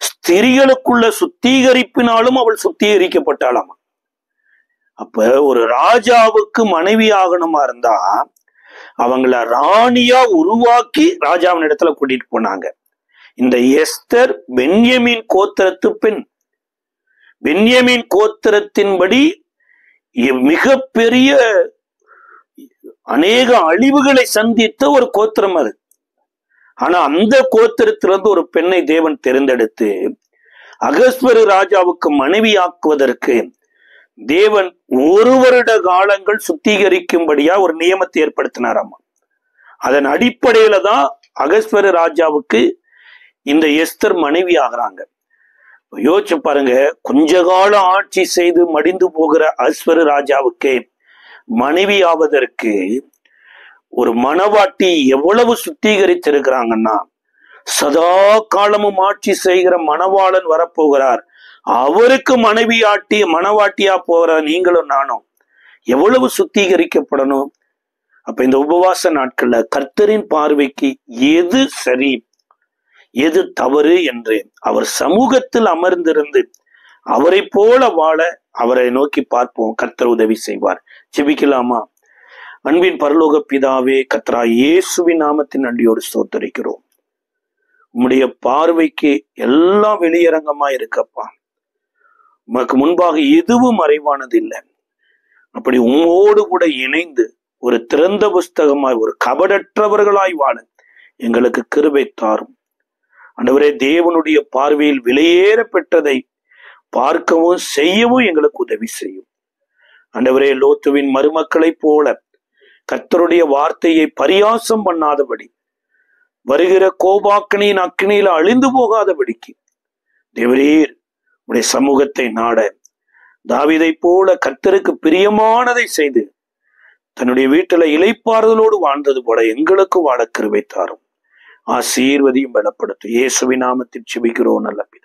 ஸ்திரீகளுக்குள்ள சுத்திகரிப்பினாலும் அவள் சுத்திகரிக்கப்பட்டாளாமா. அப்ப ஒரு ராஜாவுக்கு மனைவி ஆகணுமா இருந்தா அவங்கள ராணியா உருவாக்கி ராஜாவின் இடத்துல கூட்டிட்டு போனாங்க. இந்த எஸ்தர் பென்யமீன் கோத்திரத்து பெண். பென்யமீன் கோத்திரத்தின்படி மிகப்பெரிய அநேக அழிவுகளை சந்தித்த ஒரு கோத்திரம் அது. ஆனா அந்த கோத்திரத்திலிருந்து ஒரு பெண்ணை தேவன் தேர்ந்தெடுத்து அகஸ்வரு ராஜாவுக்கு மனைவியாக்குவதற்கு தேவன் 1 வருட காலங்கள் சுத்திகரிக்கும்படியா ஒரு நியமத்தை ஏற்படுத்தினாராமா. அதன் அடிப்படையில தான் அகஸ்வரு ராஜாவுக்கு இந்த எஸ்தர் மனைவி ஆகிறாங்க. யோசிச்சு பாருங்க, கொஞ்ச காலம் ஆட்சி செய்து மடிந்து போகிற அகஸ்வரு ராஜாவுக்கு மனைவி ஆவதற்கு ஒரு மணவாட்டி எவ்வளவு சுத்திகரித்திருக்கிறாங்கன்னா, சதா காலமும் ஆட்சி செய்கிற மணவாளன் வரப்போகிறார், அவருக்கு மணவாட்டியா போகிற நீங்களும் நானும் எவ்வளவு சுத்திகரிக்கப்படணும். அப்ப இந்த உபவாச நாட்கள்ல கர்த்தரின் பார்வைக்கு எது சரி எது தவறு என்று அவர் சமூகத்தில் அமர்ந்திருந்து அவரை போல வாழ அவரை நோக்கி பார்ப்போம். கர்த்தர் உதவி செய்வார். ஜெபிக்கலாமா? அன்பின் பரலோக பிதாவே, கர்த்தரா இயேசுவின் நாமத்தின் நன்றியோடு ஸ்தோத்திரிக்கிறோம். உம்முடைய பார்வைக்கு எல்லாம் வெளியரங்கமா இருக்கப்பா. உமக்கு முன்பாக எதுவும் மறைவானது இல்லை. அப்படி உம்மோடு கூட இணைந்து ஒரு திறந்த புஸ்தகமாய் ஒரு கபடற்றவர்களாய் வாழ எங்களுக்கு கிருபை தாரும். ஆண்டவரே, தேவனுடைய பார்வையில் விலையேற பெற்றதை பார்க்கவும் செய்யவும் எங்களுக்கு உதவி செய்யும். ஆண்டவரே, லோத்துவின் மருமக்களை போல கர்த்தருடைய வார்த்தையை பரியாசம் பண்ணாதபடி, வருகிற கோபாக்கனின் அக்னியில அழிந்து போகாதபடிக்கு தேவரீர் உடைய சமூகத்தை நாட தாவீதை போல கர்த்தருக்கு பிரியமானதை செய்து தன்னுடைய வீட்டுல இளைப்பாறுதலோடு வாழ்ந்தது போல எங்களுக்கு வாழ கிருபை தாரும். ஆசீர்வதியும் பலப்படுத்தும். இயேசுவின் நாமத்தில் ஜெபிக்கிறோம் நல்ல பிதாவே.